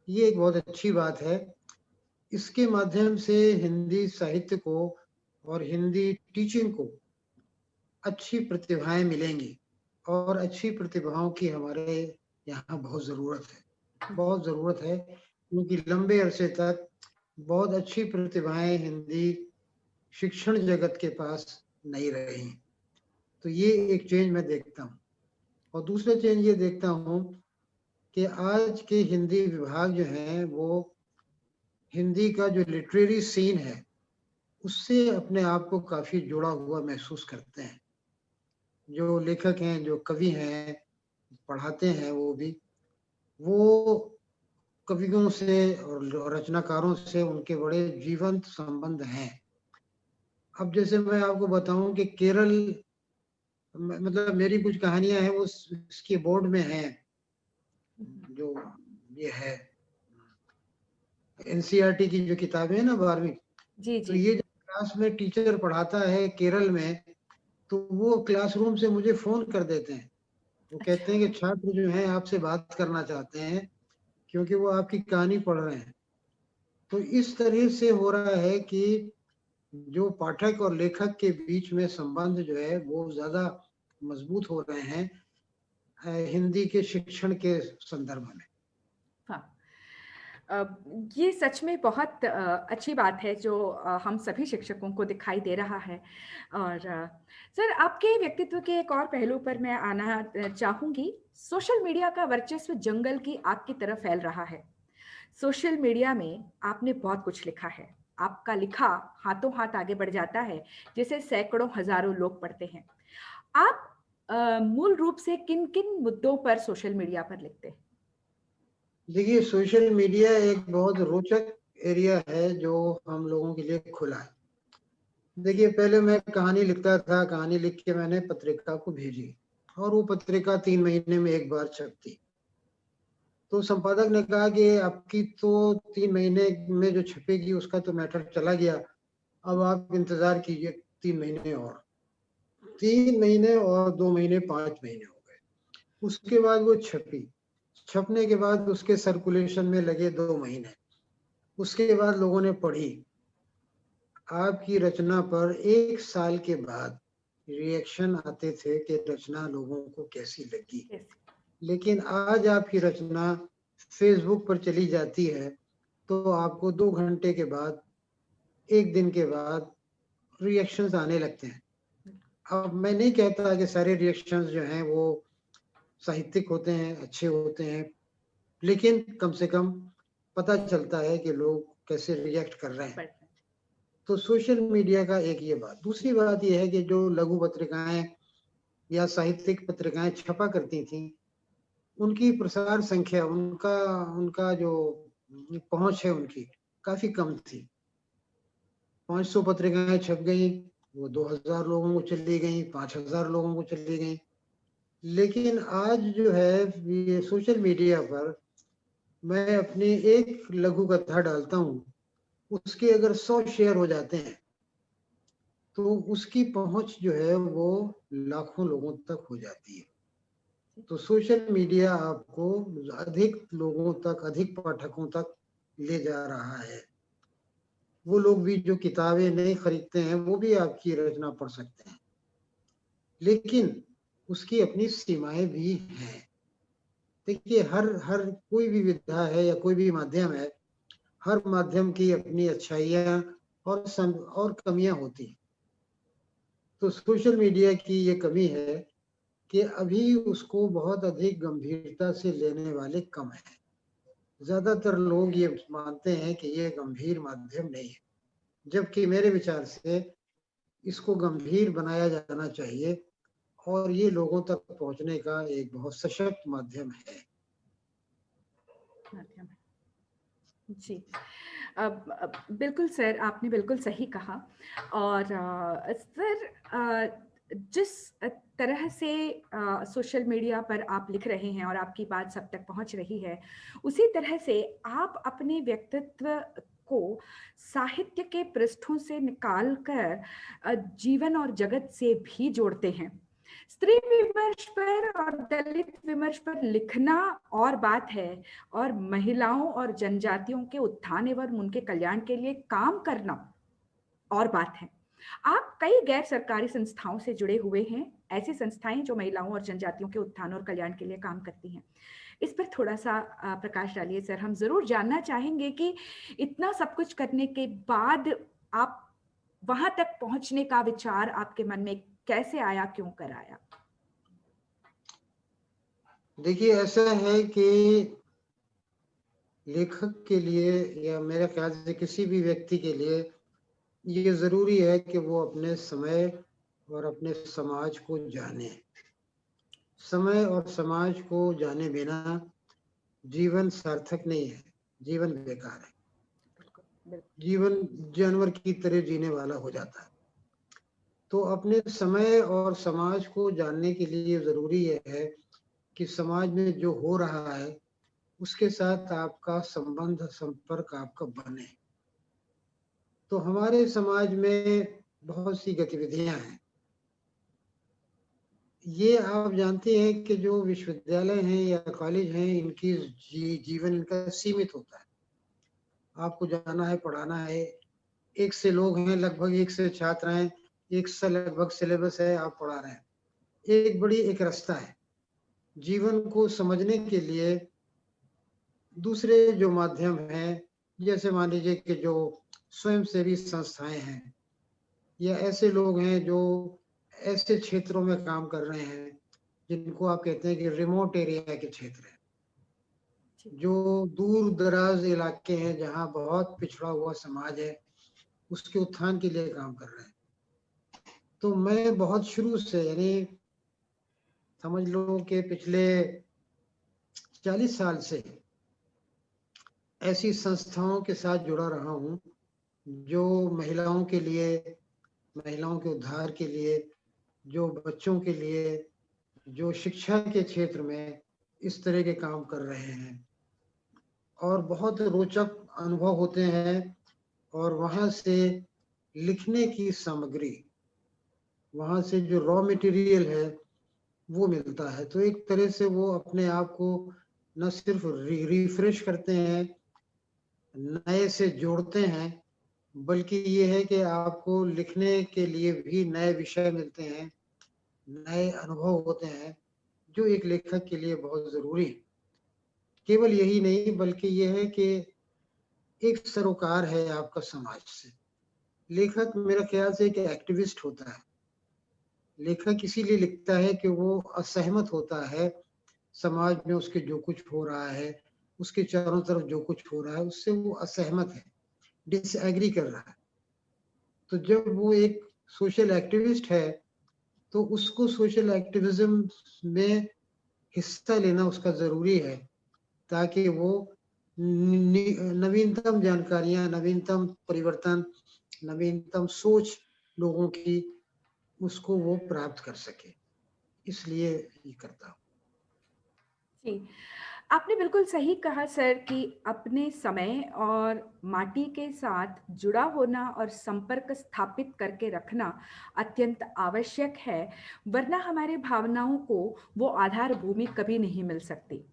ये एक बहुत अच्छी बात है। इसके माध्यम से हिंदी साहित्य को और हिंदी टीचिंग को अच्छी प्रतिभाएं मिलेंगी और अच्छी प्रतिभाओं की हमारे यहाँ बहुत ज़रूरत है, बहुत ज़रूरत है, क्योंकि लंबे अरसे तक बहुत अच्छी प्रतिभाएं हिंदी शिक्षण जगत के पास नहीं रही। तो ये एक चेंज मैं देखता हूँ। और दूसरा चेंज ये देखता हूँ कि आज के हिंदी विभाग जो हैं वो हिंदी का जो लिटरेरी सीन है उससे अपने आप को काफ़ी जुड़ा हुआ महसूस करते हैं। जो लेखक हैं, जो कवि हैं, पढ़ाते हैं वो कवियों से और रचनाकारों से उनके बड़े जीवंत संबंध हैं। अब जैसे मैं आपको बताऊं कि केरल मतलब मेरी कुछ कहानियां हैं वो इसके बोर्ड में हैं, जो ये है एनसीईआरटी की जो किताबें हैं ना 12वीं, जी तो जी। ये जब क्लास में टीचर पढ़ाता है केरल में तो वो क्लासरूम से मुझे फोन कर देते हैं। वो कहते हैं कि छात्र जो हैं आपसे बात करना चाहते हैं क्योंकि वो आपकी कहानी पढ़ रहे हैं। तो इस तरह से हो रहा है कि जो पाठक और लेखक के बीच में संबंध जो है वो ज्यादा मजबूत हो रहे हैं हिंदी के शिक्षण के संदर्भ में। हाँ। अ, ये सच में बहुत अच्छी बात है जो हम सभी शिक्षकों को दिखाई दे रहा है। और सर आपके व्यक्तित्व के एक और पहलू पर मैं आना चाहूँगी। सोशल मीडिया का वर्चस्व जंगल की आग की तरह फैल रहा है। सोशल मीडिया में आपने बहुत कुछ लिखा है। आपका लिखा हाथों हाथ आगे बढ़ जाता है, जिसे सैकड़ों हज़ारों लोग पढ़ते हैं। आप मूल रूप से किन-किन मुद्दों पर सोशल मीडिया पर लिखते हैं? देखिए सोशल मीडिया एक बहुत रोचक एरिया है जो हम लोगों के लिए खुला है। जी। देखिए पहले मैं कहानी लिखता था, कहानी लिख के मैंने पत्रिका को भेजी और वो पत्रिका 3 महीने में एक बार छपती। तो संपादक ने कहा कि आपकी तो 3 महीने में जो छपेगी उसका तो मैटर चला गया, अब आप इंतजार कीजिए 3 महीने और। 3 महीने और 2 महीने 5 महीने हो गए। उसके बाद वो छपी। छपने के बाद उसके सर्कुलेशन में लगे 2 महीने। उसके बाद लोगों ने पढ़ी। आपकी रचना पर 1 साल के बाद रिएक्शन आते थे कि रचना लोगों को कैसी लगी। कैसे? लेकिन आज आपकी रचना फेसबुक पर चली जाती है तो आपको 2 घंटे के बाद, 1 दिन के बाद रिएक्शंस आने लगते हैं। अब मैं नहीं कहता कि सारे रिएक्शंस जो हैं वो साहित्यिक होते हैं, अच्छे होते हैं, लेकिन कम से कम पता चलता है कि लोग कैसे रिएक्ट कर रहे हैं। पढ़ तो सोशल मीडिया का एक ये बात। दूसरी बात ये है कि जो लघु पत्रिकाएं या साहित्यिक पत्रिकाएं छपा करती थी, उनकी प्रसार संख्या, उनका उनका जो पहुंच है उनकी काफी कम थी। 500 पत्रिकाएं छप गई, वो 2000 लोगों को चली गई, 5000 लोगों को चली गई। लेकिन आज जो है ये सोशल मीडिया पर मैं अपनी एक लघु कथा डालता हूँ, उसके अगर 100 शेयर हो जाते हैं तो उसकी पहुंच जो है वो लाखों लोगों तक हो जाती है। तो सोशल मीडिया आपको अधिक लोगों तक, अधिक पाठकों तक ले जा रहा है। वो लोग भी जो किताबें नहीं खरीदते हैं वो भी आपकी रचना पढ़ सकते हैं, लेकिन उसकी अपनी सीमाएं भी हैं। देखिए हर हर कोई भी विधा है या कोई भी माध्यम है, हर माध्यम की अपनी अच्छाइयाँ और कमियां होती हैं। तो सोशल मीडिया की ये कमी है कि अभी उसको बहुत अधिक गंभीरता से लेने वाले कम हैं। ज्यादातर लोग ये मानते हैं कि ये गंभीर माध्यम नहीं है, जबकि मेरे विचार से इसको गंभीर बनाया जाना चाहिए और ये लोगों तक पहुंचने का एक बहुत सशक्त माध्यम है। माध्यम है। जी। बिल्कुल सर, आपने बिल्कुल सही कहा। और सर जिस तरह से सोशल मीडिया पर आप लिख रहे हैं और आपकी बात सब तक पहुंच रही है, उसी तरह से आप अपने व्यक्तित्व को साहित्य के पृष्ठों से निकाल कर जीवन और जगत से भी जोड़ते हैं। स्त्री विमर्श पर और दलित विमर्श पर लिखना और बात है, और महिलाओं और जनजातियों के उत्थान एवं उनके कल्याण के लिए काम करना और बात है। आप कई गैर सरकारी संस्थाओं से जुड़े हुए हैं, ऐसी संस्थाएं जो महिलाओं और जनजातियों के उत्थान और कल्याण के लिए काम करती हैं। इस पर थोड़ा सा प्रकाश डालिए सर। हम जरूर जानना चाहेंगे कि इतना सब कुछ करने के बाद आप वहां तक पहुंचने का विचार आपके मन में कैसे आया, क्यों कर आया? देखिए, ऐसा है कि लेखक के लिए या मेरे ख्याल से किसी भी व्यक्ति के लिए ये जरूरी है कि वो अपने समय और अपने समाज को जाने। समय और समाज को जाने बिना जीवन सार्थक नहीं है, जीवन बेकार है, जीवन जानवर की तरह जीने वाला हो जाता है। तो अपने समय और समाज को जानने के लिए जरूरी है कि समाज में जो हो रहा है उसके साथ आपका संबंध, संपर्क आपका बने। तो हमारे समाज में बहुत सी गतिविधियां हैं। ये आप जानते हैं कि जो विश्वविद्यालय हैं या कॉलेज हैं, इनकी जीवन इनका सीमित होता है। आपको जाना है, पढ़ाना है, एक से लोग हैं, लगभग एक से छात्र हैं, एक से लगभग सिलेबस है, आप पढ़ा रहे हैं। एक बड़ी एक रास्ता है जीवन को समझने के लिए। दूसरे जो माध्यम हैं, जैसे मान लीजिए कि जो स्वयंसेवी संस्थाएं हैं या ऐसे लोग हैं जो ऐसे क्षेत्रों में काम कर रहे हैं जिनको आप कहते हैं कि रिमोट एरिया के क्षेत्र है, जो दूर दराज इलाके हैं, जहाँ बहुत पिछड़ा हुआ समाज है, उसके उत्थान के लिए काम कर रहे हैं। तो मैं बहुत शुरू से, यानी समझ लो कि पिछले 40 साल से ऐसी संस्थाओं के साथ जुड़ा रहा हूँ जो महिलाओं के लिए, महिलाओं के उद्धार के लिए, जो बच्चों के लिए, जो शिक्षा के क्षेत्र में इस तरह के काम कर रहे हैं। और बहुत रोचक अनुभव होते हैं और वहाँ से लिखने की सामग्री, वहाँ से जो रॉ मटेरियल है वो मिलता है। तो एक तरह से वो अपने आप को न सिर्फ रिफ्रेश करते हैं, नए से जोड़ते हैं, बल्कि ये है कि आपको लिखने के लिए भी नए विषय मिलते हैं, नए अनुभव होते हैं, जो एक लेखक के लिए बहुत जरूरी है। केवल यही नहीं, बल्कि यह है कि एक सरोकार है आपका समाज से। लेखक मेरा ख्याल से एक एक्टिविस्ट होता है। लेखक इसीलिए लिखता है कि वो असहमत होता है समाज में उसके जो कुछ हो रहा है, उसके चारों तरफ जो कुछ हो रहा है, उससे वो असहमत है, डिसएग्री कर रहा है। तो जब वो एक सोशल एक्टिविस्ट है तो उसको सोशल एक्टिविज्म में हिस्सा लेना उसका जरूरी है, ताकि वो नवीनतम जानकारियां, नवीनतम परिवर्तन, नवीनतम सोच लोगों की, उसको वो प्राप्त कर सके। इसलिए ये करता हूँ। जी, आपने बिल्कुल सही कहा सर कि अपने समय और माटी के साथ जुड़ा होना और संपर्क स्थापित करके रखना अत्यंत आवश्यक है, वरना हमारे भावनाओं को वो आधार भूमि कभी नहीं मिल सकती।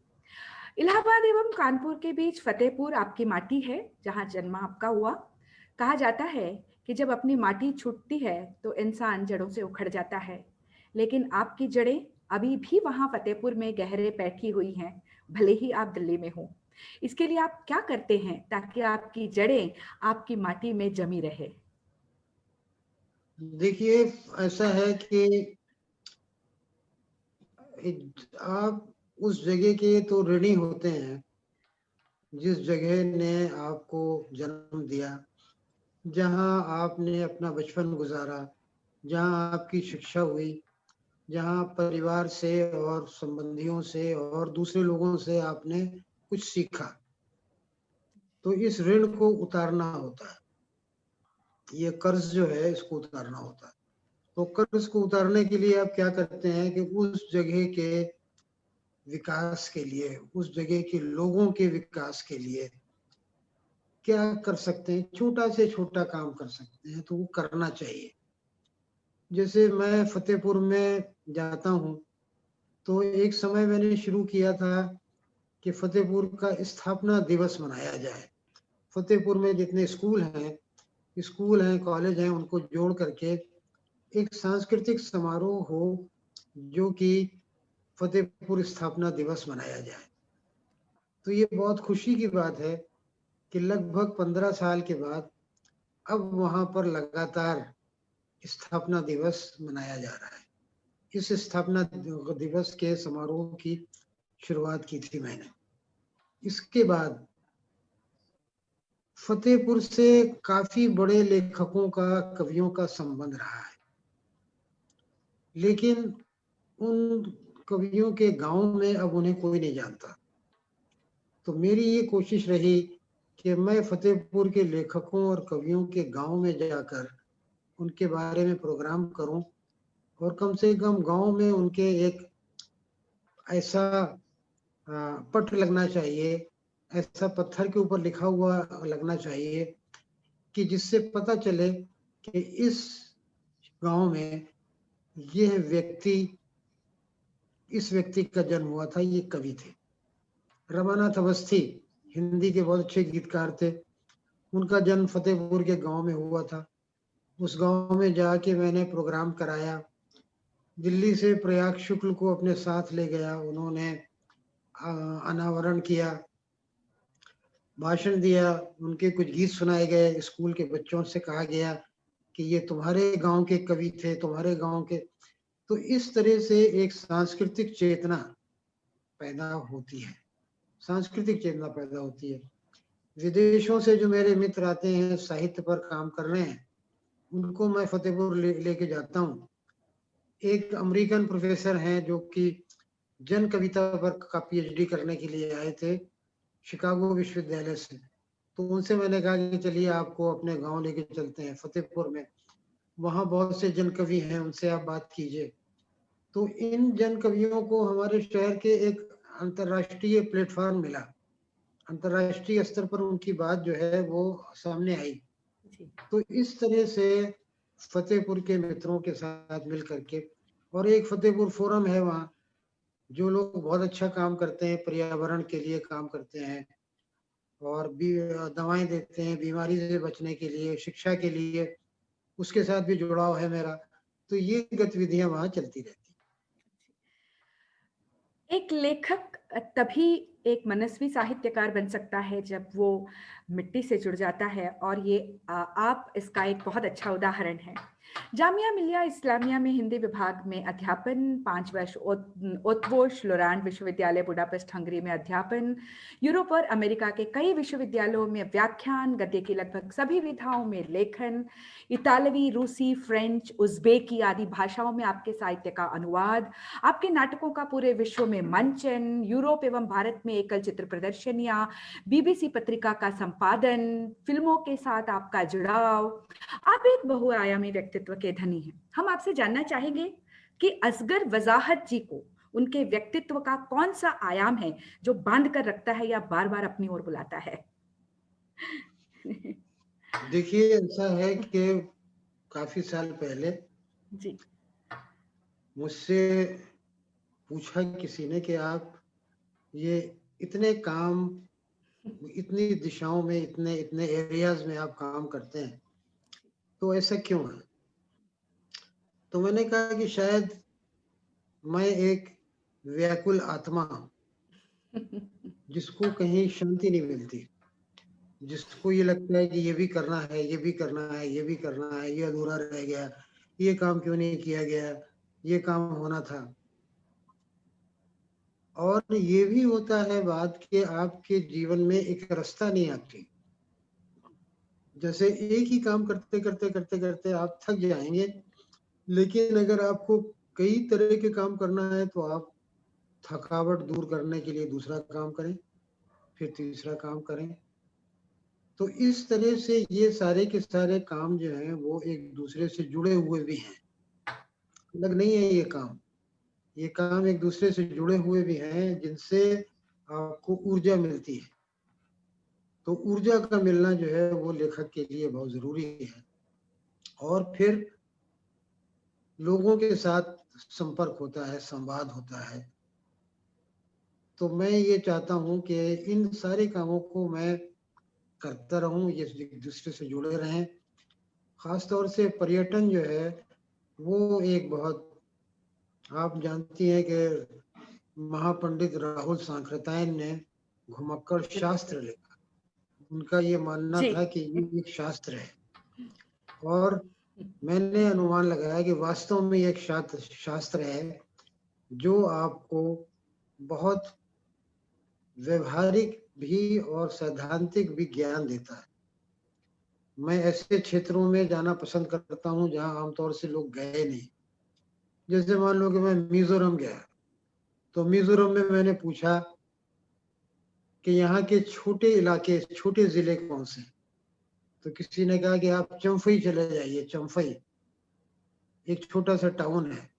इलाहाबाद एवं कानपुर के बीच फतेहपुर आपकी माटी है, जहाँ जन्म आपका हुआ। कहा जाता है कि जब अपनी माटी छूटती है तो इंसान जड़ों से उखड़ जाता है, लेकिन आपकी जड़ें अभी भी वहां फतेहपुर में गहरे बैठी हुई हैं, भले ही आप दिल्ली में हो। इसके लिए आप क्या करते हैं ताकि आपकी जड़ें आपकी माटी में जमी रहे? देखिए, ऐसा है कि आप उस जगह के तो ऋणी होते हैं जिस जगह ने आपको जन्म दिया, जहां आपने अपना बचपन गुजारा, जहां आपकी शिक्षा हुई, जहां परिवार से और संबंधियों से और दूसरे लोगों से आपने कुछ सीखा। तो इस ऋण को उतारना होता है, ये कर्ज जो है इसको उतारना होता है। तो कर्ज को उतारने के लिए आप क्या करते हैं कि उस जगह के विकास के लिए, उस जगह के लोगों के विकास के लिए क्या कर सकते हैं, छोटा से छोटा काम कर सकते हैं तो वो करना चाहिए। जैसे मैं फतेहपुर में जाता हूँ, तो एक समय मैंने शुरू किया था कि फतेहपुर का स्थापना दिवस मनाया जाए। फतेहपुर में जितने स्कूल हैं, कॉलेज हैं, उनको जोड़ करके एक सांस्कृतिक समारोह हो जो कि फतेहपुर स्थापना दिवस मनाया जाए। तो ये बहुत खुशी की बात है कि लगभग 15 साल के बाद अब वहां पर लगातार स्थापना दिवस मनाया जा रहा है। इस स्थापना दिवस के समारोह की शुरुआत की थी मैंने। इसके बाद फतेहपुर से काफी बड़े लेखकों का, कवियों का संबंध रहा है, लेकिन उन कवियों के गांव में अब उन्हें कोई नहीं जानता। तो मेरी ये कोशिश रही कि मैं फतेहपुर के लेखकों और कवियों के गांव में जाकर उनके बारे में प्रोग्राम करूं और कम से कम गांव में उनके एक ऐसा पट लगना चाहिए, ऐसा पत्थर के ऊपर लिखा हुआ लगना चाहिए कि जिससे पता चले कि इस गांव में यह व्यक्ति, इस व्यक्ति का जन्म हुआ था, ये कवि थे। रमानाथ अवस्थी हिंदी के बहुत अच्छे गीतकार थे, उनका जन्म फतेहपुर के गांव में हुआ था। उस गांव में जाके मैंने प्रोग्राम कराया। दिल्ली से प्रयाग शुक्ल को अपने साथ ले गया, उन्होंने अनावरण किया, भाषण दिया, उनके कुछ गीत सुनाए गए, स्कूल के बच्चों से कहा गया कि ये तुम्हारे गांव के कवि थे, तुम्हारे गांव के। तो इस तरह से एक सांस्कृतिक चेतना पैदा होती है, सांस्कृतिक चेतना पैदा होती है। विदेशों से जो मेरे मित्र आते हैं, साहित्य पर काम कर रहे हैं, उनको मैं फतेहपुर लेके जाता हूँ। एक अमेरिकन प्रोफेसर हैं जो कि जन कविता पर का पीएचडी करने के लिए आए थे शिकागो विश्वविद्यालय से। तो उनसे मैंने कहा कि चलिए आपको अपने गांव लेके चलते हैं फतेहपुर में, वहां बहुत से जन कवि हैं, उनसे आप बात कीजिए। तो इन जन कवियों को हमारे शहर के एक अंतर्राष्ट्रीय प्लेटफॉर्म मिला, अंतर्राष्ट्रीय स्तर पर उनकी बात जो है वो सामने आई। तो इस तरह से फतेहपुर के मित्रों के साथ मिल करके, और एक फतेहपुर फोरम है वहाँ, जो लोग बहुत अच्छा काम करते हैं, पर्यावरण के लिए काम करते हैं और भी दवाएं देते हैं बीमारी से बचने के लिए, शिक्षा के लिए, उसके साथ भी जुड़ाव है मेरा। तो ये गतिविधियां वहाँ चलती रहती। एक लेखक तभी एक मनस्वी साहित्यकार बन सकता है जब वो मिट्टी से जुड़ जाता है, और ये आप इसका एक बहुत अच्छा उदाहरण है। जामिया मिलिया इस्लामिया में हिंदी विभाग में अध्यापन, 5 वर्ष ओतवोश लोरांड विश्वविद्यालय बुडापेस्ट हंगरी में अध्यापन, यूरोप और अमेरिका के कई विश्वविद्यालयों में व्याख्यान, गद्य की लगभग सभी विधाओं में लेखन, इतालवी, रूसी, फ्रेंच, उज़्बेकी आदि भाषाओं में आपके साहित्य का अनुवाद, आपके नाटकों का पूरे विश्व में मंचन, यूरोप एवं भारत में एकल चित्र प्रदर्शनियां, बीबीसी पत्रिका का संपादन, फिल्मों के साथ आपका जुड़ाव। आप एक बहुआयामी व्यक्तित्व के धनी हैं। हम आपसे जानना चाहेंगे कि असगर वजाहत जी को उनके व्यक्तित्व का कौन सा आयाम है जो बांध कर रखता है या बार बार अपनी ओर बुलाता है? देखिए, ऐसा है कि काफी साल पहले जी मुझसे पूछा किसी ने कि आप ये इतने काम, इतनी दिशाओं में, इतने इतने एरियाज में आप काम करते हैं, तो ऐसा क्यों है? तो मैंने कहा कि शायद मैं एक व्याकुल आत्मा हूं, जिसको कहीं शांति नहीं मिलती, जिसको ये लगता है कि ये भी करना है, ये भी करना है, ये भी करना है, ये अधूरा रह गया, ये काम क्यों नहीं किया गया, ये काम होना था। और ये भी होता है बात कि आपके जीवन में एक रास्ता नहीं आती। जैसे एक ही काम करते करते करते करते आप थक जाएंगे, लेकिन अगर आपको कई तरह के काम करना है तो आप थकावट दूर करने के लिए दूसरा काम करें, फिर तीसरा काम करें। तो इस तरह से ये सारे के सारे काम जो हैं वो एक दूसरे से जुड़े हुए भी हैं। अलग नहीं है ये काम एक दूसरे से जुड़े हुए भी हैं, जिनसे आपको ऊर्जा मिलती है। तो ऊर्जा का मिलना जो है वो लेखक के लिए बहुत जरूरी है। और फिर लोगों के साथ संपर्क होता है, संवाद होता है। तो मैं ये चाहता हूँ कि इन सारे कामों को मैं करता रहूं, ये एक दूसरे से जुड़े रहें। खासतौर से पर्यटन जो है वो एक बहुत, आप जानती हैं कि महापंडित राहुल सांकृत्यायन ने घुमक्कड़ शास्त्र लिखा। उनका ये मानना जी था कि ये एक शास्त्र है, और मैंने अनुमान लगाया कि वास्तव में एक शास्त्र है जो आपको बहुत व्यवहारिक भी और सैद्धांतिक भी ज्ञान देता है। मैं ऐसे क्षेत्रों में जाना पसंद करता हूँ जहाँ आमतौर से लोग गए नहीं। जैसे मान लो कि मैं मिजोरम गया, तो मिजोरम में मैंने पूछा कि यहाँ के छोटे इलाके, छोटे जिले कौन से, तो किसी ने कहा कि आप चम्फई चले जाइए। चम्फई एक छोटा सा टाउन है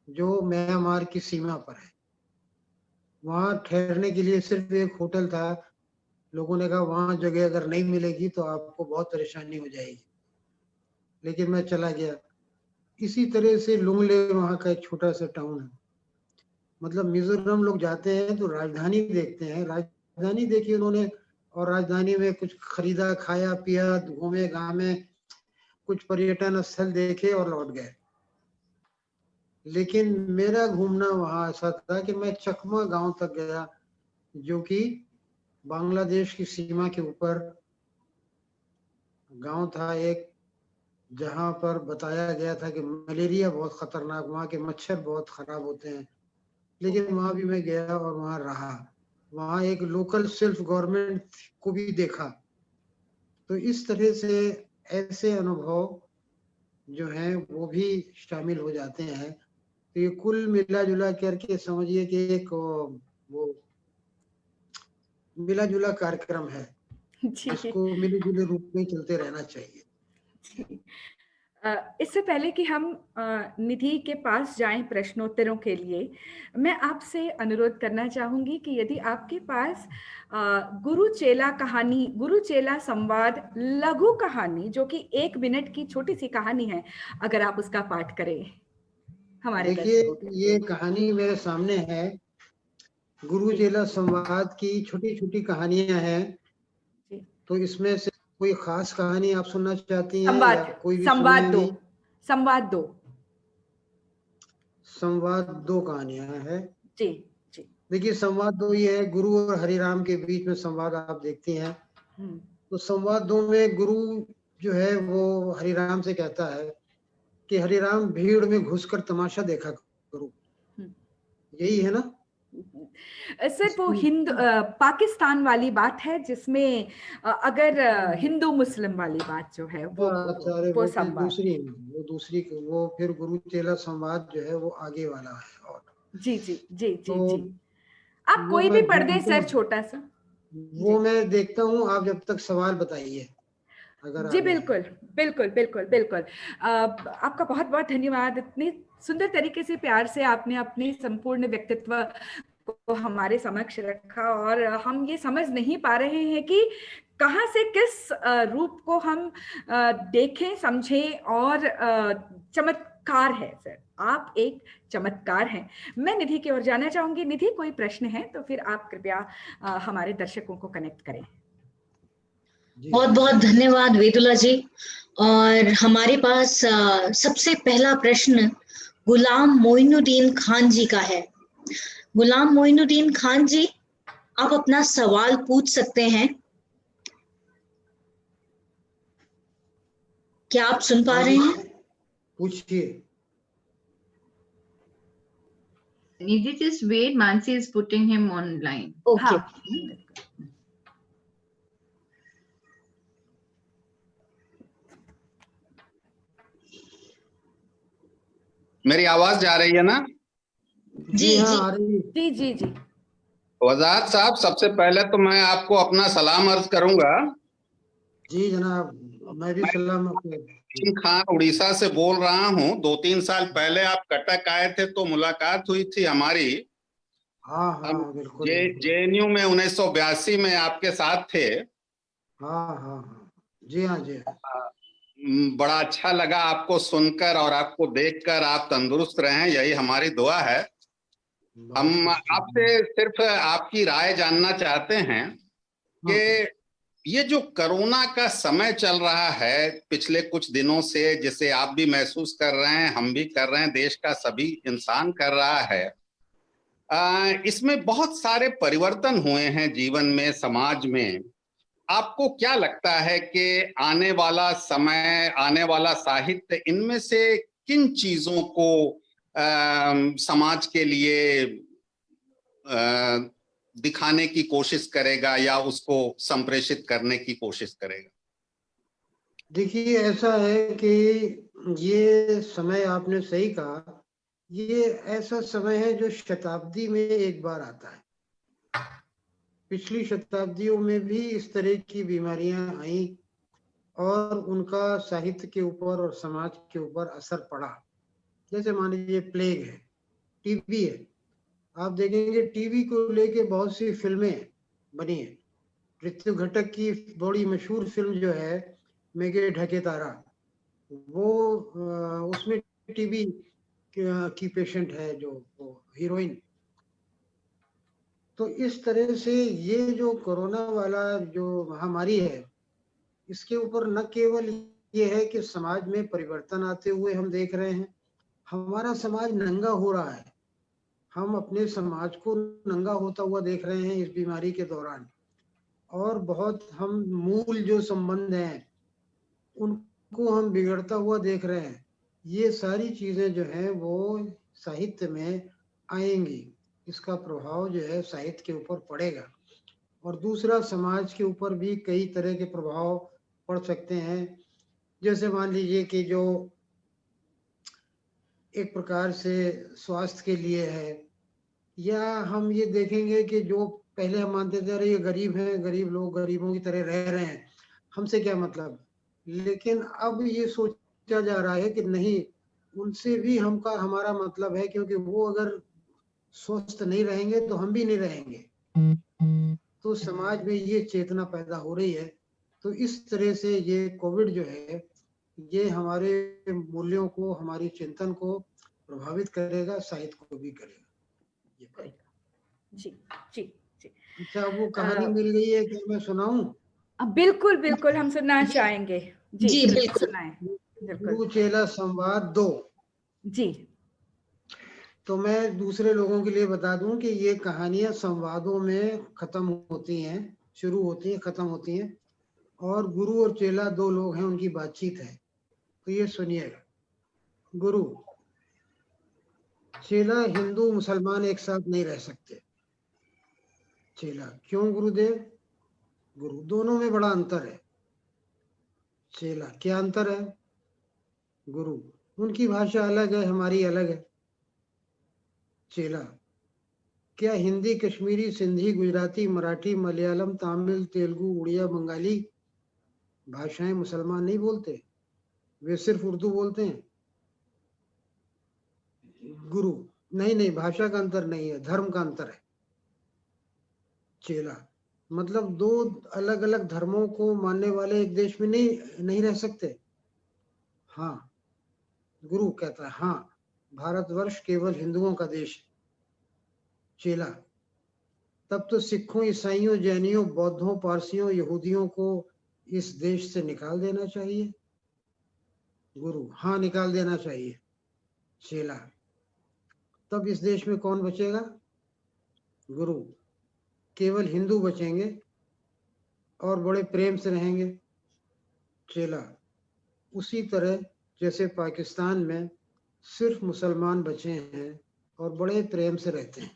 जो म्यांमार की सीमा पर है। वहाँ ठहरने के लिए सिर्फ एक होटल था। लोगों ने कहा वहाँ जगह अगर नहीं मिलेगी तो आपको बहुत परेशानी हो जाएगी, लेकिन मैं चला गया। इसी तरह से लुंगले वहाँ का एक छोटा सा टाउन है। मतलब मिजोरम लोग जाते हैं तो राजधानी देखते हैं, राजधानी देखी उन्होंने, और राजधानी में कुछ खरीदा, खाया पिया, घूमे घामे, कुछ पर्यटन स्थल देखे और लौट गए। लेकिन मेरा घूमना वहां ऐसा था कि मैं चकमा गांव तक गया, जो कि बांग्लादेश की सीमा के ऊपर गांव था एक, जहां पर बताया गया था कि मलेरिया बहुत खतरनाक, वहां के मच्छर बहुत खराब होते हैं। लेकिन वहां भी मैं गया और वहां रहा, वहां एक लोकल सेल्फ गवर्नमेंट को भी देखा। तो इस तरह से ऐसे अनुभव जो हैं वो भी शामिल हो जाते हैं। तो ये कुल मिला जुला करके समझिए कि एक वो मिला जुला कार्यक्रम है, जी जिसको मिले जुले रूप में चलते रहना चाहिए। जी। इससे पहले कि हम निधि के पास जाएं प्रश्नोत्तरों के लिए, मैं आपसे अनुरोध करना चाहूंगी कि यदि आपके पास गुरु चेला कहानी, गुरु चेला संवाद लघु कहानी, जो कि 1 मिनट की छोटी सी कहानी है, अगर आप उसका पाठ करें हमारे देखिए, दर्शकों के ये लिए। कहानी मेरे सामने है। गुरु जी चेला संवाद की छोटी छोटी कहानियां हैं। जी। तो इसमें से कोई खास कहानी आप सुनना चाहती हैं या संवाद, कोई भी संवाद दो, सुनेंगी? संवाद दो। संवाद 2 कहानियां हैं। जी जी। देखिए, संवाद 2 ये है, गुरु और हरिराम के बीच में संवाद आप देखती हैं। हम्म, तो संवाद 2 में गुरु जो है वो हरिराम से कहता है कि हरिराम, भीड़ में घुसकर तमाशा देखा करो। हम्म। यही है ना? सर वो पाकिस्तान वाली बात है, जिसमें अगर हिंदू मुस्लिम वाली बात जो है अच्छा, अरे वो वो फिर संवाद। दूसरी वो फिर गुरु चेला संवाद जो है वो आगे वाला है। और जी जी जी जी तो जी। आप वो कोई मैं भी पढ़ दें ढूंढता सर, हूँ, छोटा सा। वो जी मैं देखता हूँ। आप जब तक सवाल बताइए, अगर आ जी, गए हैं। बिल्कुल बिल्कुल बिल्कुल बिल्कुल। आपका बहुत बहुत धन्यवाद, इतनी सुंदर तरीके से, प्यार से आपने अपने संपूर्ण व्यक्तित्व को हमारे समक्ष रखा, और हम ये समझ नहीं पा रहे हैं कि कहाँ से किस रूप को हम देखें, समझें, और चमत्कार है सर, आप एक चमत्कार हैं। मैं निधि की ओर जाना चाहूंगी। निधि, कोई प्रश्न है तो फिर आप कृपया हमारे दर्शकों को कनेक्ट करें। जी बहुत बहुत धन्यवाद वेदुला जी। और हमारे पास सबसे पहला प्रश्न गुलाम मोइनुद्दीन खान जी का है। गुलाम मोइनुद्दीन खान जी, आप अपना सवाल पूछ सकते हैं। क्या आप सुन पा हाँ रहे जी, हैं? पूछिए। Nidhi, just wait. Mansi is putting him online. Okay. हाँ, मेरी आवाज जा रही है ना? जी हाँ, आ रही है। जी जी जी। वजाहत साहब, सबसे पहले तो मैं आपको अपना सलाम अर्ज करूंगा। जी जनाब, मैं भी सलाम आपको। नदीम खान उड़ीसा से बोल रहा हूँ। 2-3 साल पहले आप कटक आए थे तो मुलाकात हुई थी हमारी। हाँ हम हाँ बिल्कुल बिल्कुल। जेएनयू में 1982 में आपके साथ थे। हाँ हाँ हाँ, जी हाँ जी हाँ। बड़ा अच्छा लगा आपको सुनकर और आपको देखकर। आप तंदुरुस्त रहें, यही हमारी दुआ है। बहुत हम शुक्रिया। आपसे सिर्फ आपकी राय जानना चाहते हैं हाँ कि ये जो कोरोना का समय चल रहा है पिछले कुछ दिनों से, जिसे आप भी महसूस कर रहे हैं, हम भी कर रहे हैं, देश का सभी इंसान कर रहा है, इसमें बहुत सारे परिवर्तन हुए हैं जीवन में, समाज में। आपको क्या लगता है कि आने वाला समय, आने वाला साहित्य इनमें से किन चीजों को समाज के लिए दिखाने की कोशिश करेगा या उसको संप्रेषित करने की कोशिश करेगा? देखिए, ऐसा है कि ये समय आपने सही कहा, ये ऐसा समय है जो शताब्दी में एक बार आता है। पिछली शताब्दियों में भी इस तरह की बीमारियां आई और उनका साहित्य के ऊपर और समाज के ऊपर असर पड़ा। जैसे मान लीजिए प्लेग है, टीबी है। आप देखेंगे टीबी को लेके बहुत सी फिल्में बनी है। पृथ्वी घटक की बड़ी मशहूर फिल्म जो है मेघे ढके तारा, वो उसमें टीबी की पेशेंट है जो वो हीरोइन। तो इस तरह से ये जो कोरोना वाला जो महामारी है, इसके ऊपर न केवल ये है कि समाज में परिवर्तन आते हुए हम देख रहे हैं, हमारा समाज नंगा हो रहा है। हम अपने समाज को नंगा होता हुआ देख रहे हैं इस बीमारी के दौरान। और बहुत हम मूल जो संबंध हैं उनको हम बिगड़ता हुआ देख रहे हैं। ये सारी चीजें जो हैं वो साहित्य में आएंगी, इसका प्रभाव जो है साहित्य के ऊपर पड़ेगा। और दूसरा, समाज के ऊपर भी कई तरह के प्रभाव पड़ सकते हैं। जैसे मान लीजिए कि जो एक प्रकार से स्वास्थ्य के लिए है, या हम ये देखेंगे कि जो पहले हम मानते थे अरे ये गरीब हैं, गरीब लोग गरीबों की तरह रह रहे हैं, हमसे क्या मतलब। लेकिन अब ये सोचा जा रहा है कि नहीं, उनसे भी हमारा मतलब है, क्योंकि वो अगर स्वस्थ नहीं रहेंगे तो हम भी नहीं रहेंगे। तो समाज में ये चेतना पैदा हो रही है। तो इस तरह से ये कोविड जो है ये हमारे मूल्यों को, हमारी चिंतन को प्रभावित करेगा, साहित्य को भी करेगा। ये जी जी जी। अच्छा, वो कहानी मिल गई है कि मैं सुनाऊं? बिल्कुल बिल्कुल, हम सुनना चाहेंगे। जी जी, बिल्कुल बिल्कुल। सुनाएं। बिल्कुल गुरु चेला संवाद 2। जी। तो मैं दूसरे लोगों के लिए बता दूं कि ये कहानियां संवादों में खत्म होती हैं, शुरू होती हैं, खत्म होती हैं। और गुरु और चेला 2 लोग हैं, उनकी बातचीत है। तो ये सुनिएगा। गुरु: चेला: हिंदू मुसलमान एक साथ नहीं रह सकते। चेला: क्यों गुरुदेव? गुरु: दोनों में बड़ा अंतर है। चेला: क्या अंतर है? गुरु: उनकी भाषा अलग है, हमारी अलग है। चेला: क्या हिंदी, कश्मीरी, सिंधी, गुजराती, मराठी, मलयालम, तमिल, तेलुगु, उड़िया, बंगाली भाषाएं मुसलमान नहीं बोलते? वे सिर्फ उर्दू बोलते हैं। गुरु: नहीं नहीं, भाषा का अंतर नहीं है, धर्म का अंतर है। चेला: मतलब 2 अलग अलग धर्मों को मानने वाले एक देश में नहीं रह सकते? हाँ। गुरु कहता है हाँ, भारतवर्ष केवल हिंदुओं का देश है। चेला: तब तो सिखों, ईसाइयों, जैनियों, बौद्धों, पारसियों, यहूदियों को इस देश से निकाल देना चाहिए? गुरु: हाँ, निकाल देना चाहिए। चेला: तब इस देश में कौन बचेगा? गुरु: केवल हिंदू बचेंगे और बड़े प्रेम से रहेंगे। चेला: उसी तरह जैसे पाकिस्तान में सिर्फ मुसलमान बचे हैं और बड़े प्रेम से रहते हैं।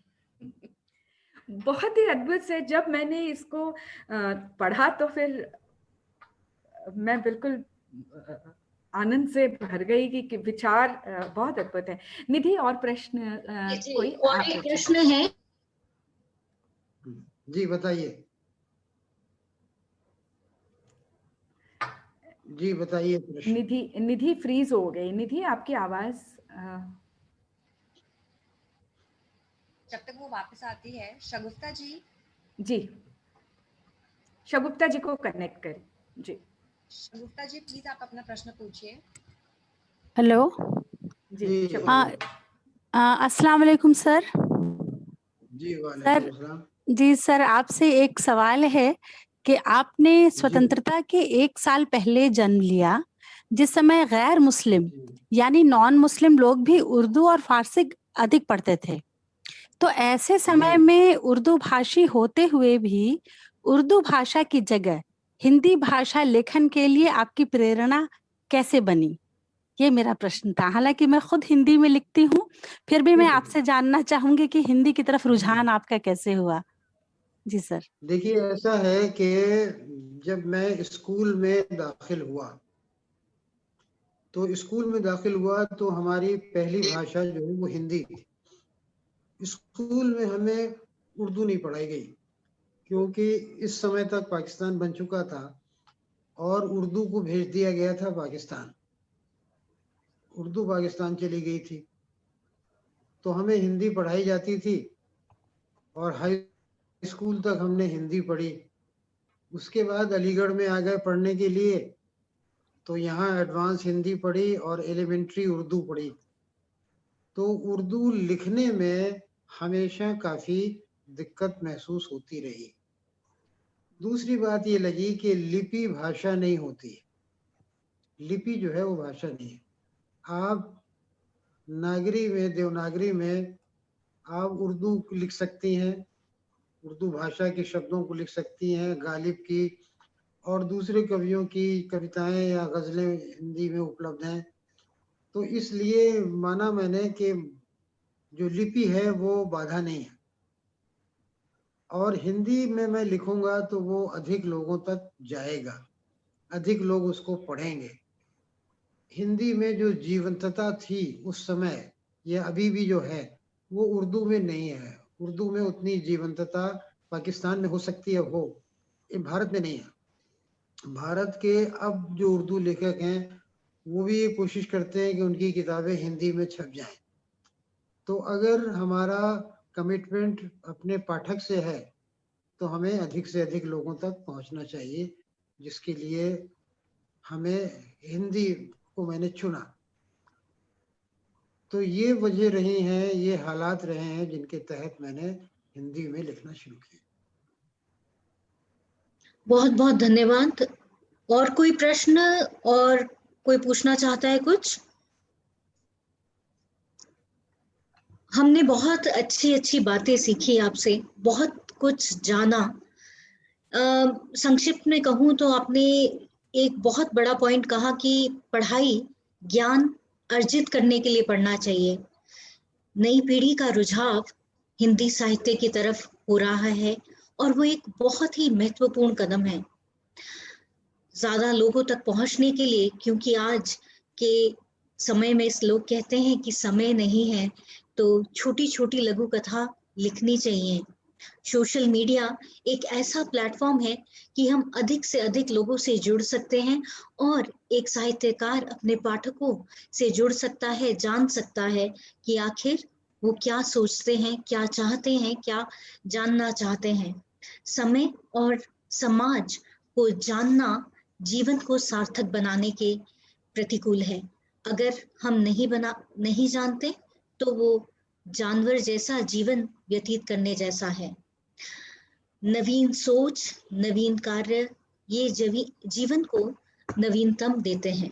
बहुत ही अद्भुत से जब मैंने इसको पढ़ा तो फिर मैं बिल्कुल आनंद से भर गई कि विचार बहुत अद्भुत है। निधि, और प्रश्न जी, कोई और आप एक पूछें। प्रश्न है। जी बताइए। जी बताइए प्रश्न। निधि फ्रीज हो गई। निधि, आपकी आवाज जब तक वो वापस आती है, शगुफ्ता जी। जी, शगुफ्ता जी को कनेक्ट करें। जी शगुफ्ता जी, प्लीज आप अपना प्रश्न पूछिए। हेलो। जी जी शगुफ्ता। अस्सलाम वालेकुम सर। जी सर वालेकुम सलाम। जी सर, आपसे एक सवाल है कि आपने जी स्वतंत्रता के 1 साल पहले जन्म लिया, जिस समय गैर मुस्लिम जी यानी नॉन मुस्लिम लोग भी उर्दू और फारसी अधिक पढ़ते थे। तो ऐसे समय जी। में उर्दू भाषी होते हुए भी उर्दू भाषा की जगह हिंदी भाषा लेखन के लिए आपकी प्रेरणा कैसे बनी? ये मेरा प्रश्न था। हालांकि मैं खुद हिंदी में लिखती हूँ, फिर भी मैं ठीक है। आपसे जानना चाहूंगी कि हिंदी की तरफ रुझान आपका कैसे हुआ? जी सर। देखिए ऐसा है कि जब मैं स्कूल में दाखिल हुआ तो हमारी पहली भाषा जो है वो हिंदी थी। स्कूल में हमें उर्दू नहीं पढ़ाई गई क्योंकि इस समय तक पाकिस्तान बन चुका था और उर्दू को भेज दिया गया था पाकिस्तान। उर्दू पाकिस्तान चली गई थी, तो हमें हिंदी पढ़ाई जाती थी और हाई स्कूल तक हमने हिंदी पढ़ी। उसके बाद अलीगढ़ में आ गए पढ़ने के लिए, तो यहाँ एडवांस हिंदी पढ़ी और एलिमेंट्री उर्दू पढ़ी। तो उर्दू लिखने में हमेशा काफ़ी दिक्कत महसूस होती रही। दूसरी बात ये लगी कि लिपि भाषा नहीं होती है। लिपि जो है वो भाषा नहीं है। आप नागरी में, देवनागरी में आप उर्दू लिख सकती हैं, उर्दू भाषा के शब्दों को लिख सकती हैं, गालिब की और दूसरे कवियों की कविताएं या गज़लें हिंदी में उपलब्ध हैं। तो इसलिए माना मैंने कि जो लिपि है वो बाधा नहीं है और हिंदी में मैं लिखूंगा तो वो अधिक लोगों तक जाएगा, अधिक लोग उसको पढ़ेंगे। हिंदी में जो जीवंतता थी उस समय या अभी भी जो है वो उर्दू में नहीं है। उर्दू में उतनी जीवंतता पाकिस्तान में हो सकती है, हो, ये भारत में नहीं है। भारत के अब जो उर्दू लेखक हैं वो भी ये कोशिश करते हैं कि उनकी किताबें हिंदी में छप जाएं। तो अगर हमारा कमिटमेंट अपने पाठक से है तो हमें अधिक से अधिक लोगों तक पहुंचना चाहिए, जिसके लिए हमें हिंदी को मैंने चुना। तो ये वजह रही हैं, ये हालात रहे हैं जिनके तहत मैंने हिंदी में लिखना शुरू किया। बहुत बहुत धन्यवाद। और कोई प्रश्न, और कोई पूछना चाहता है कुछ? हमने बहुत अच्छी अच्छी बातें सीखी आपसे, बहुत कुछ जाना। संक्षिप्त में कहूँ तो आपने एक बहुत बड़ा पॉइंट कहा कि पढ़ाई ज्ञान अर्जित करने के लिए पढ़ना चाहिए। नई पीढ़ी का रुझाव हिंदी साहित्य की तरफ हो रहा है और वो एक बहुत ही महत्वपूर्ण कदम है ज्यादा लोगों तक पहुंचने के लिए, क्योंकि आज के समय में लोग कहते हैं कि समय नहीं है, तो छोटी छोटी लघु कथा लिखनी चाहिए। सोशल मीडिया एक ऐसा प्लेटफॉर्म है कि हम अधिक से अधिक लोगों से जुड़ सकते हैं और एक साहित्यकार अपने पाठकों से जुड़ सकता है, जान सकता है कि आखिर वो क्या सोचते हैं, क्या चाहते हैं, क्या जानना चाहते हैं। समय और समाज को जानना जीवन को सार्थक बनाने के प्रतिकूल है। अगर हम नहीं जानते तो वो जानवर जैसा जीवन व्यतीत करने जैसा है। नवीन सोच, नवीन कार्य, ये जीवन को नवीनतम देते हैं।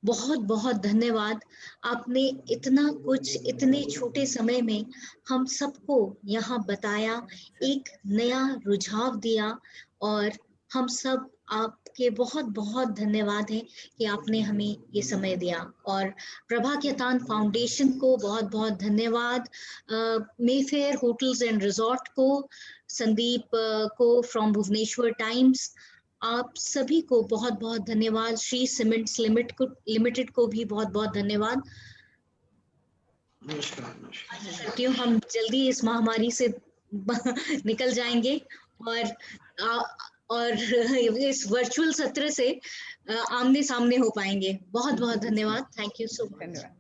बहुत बहुत धन्यवाद। आपने इतना कुछ इतने छोटे समय में हम सबको यहाँ बताया, एक नया रुझाव दिया और हम सब आपके बहुत बहुत धन्यवाद है कि आपने हमें ये समय दिया। और प्रभा केतान फाउंडेशन को बहुत बहुत धन्यवाद, मेफेयर होटल्स एंड रिजॉर्ट को, संदीप को फ्रॉम भुवनेश्वर टाइम्स, आप सभी को बहुत बहुत धन्यवाद। श्री सीमेंट्स लिमिटेड को भी बहुत बहुत धन्यवाद। नमस्कार। आशा करती हूँ हम जल्दी इस महामारी से निकल जाएंगे और इस वर्चुअल सत्र से आमने सामने हो पाएंगे। बहुत बहुत धन्यवाद। Thank you so much. धन्यवाद।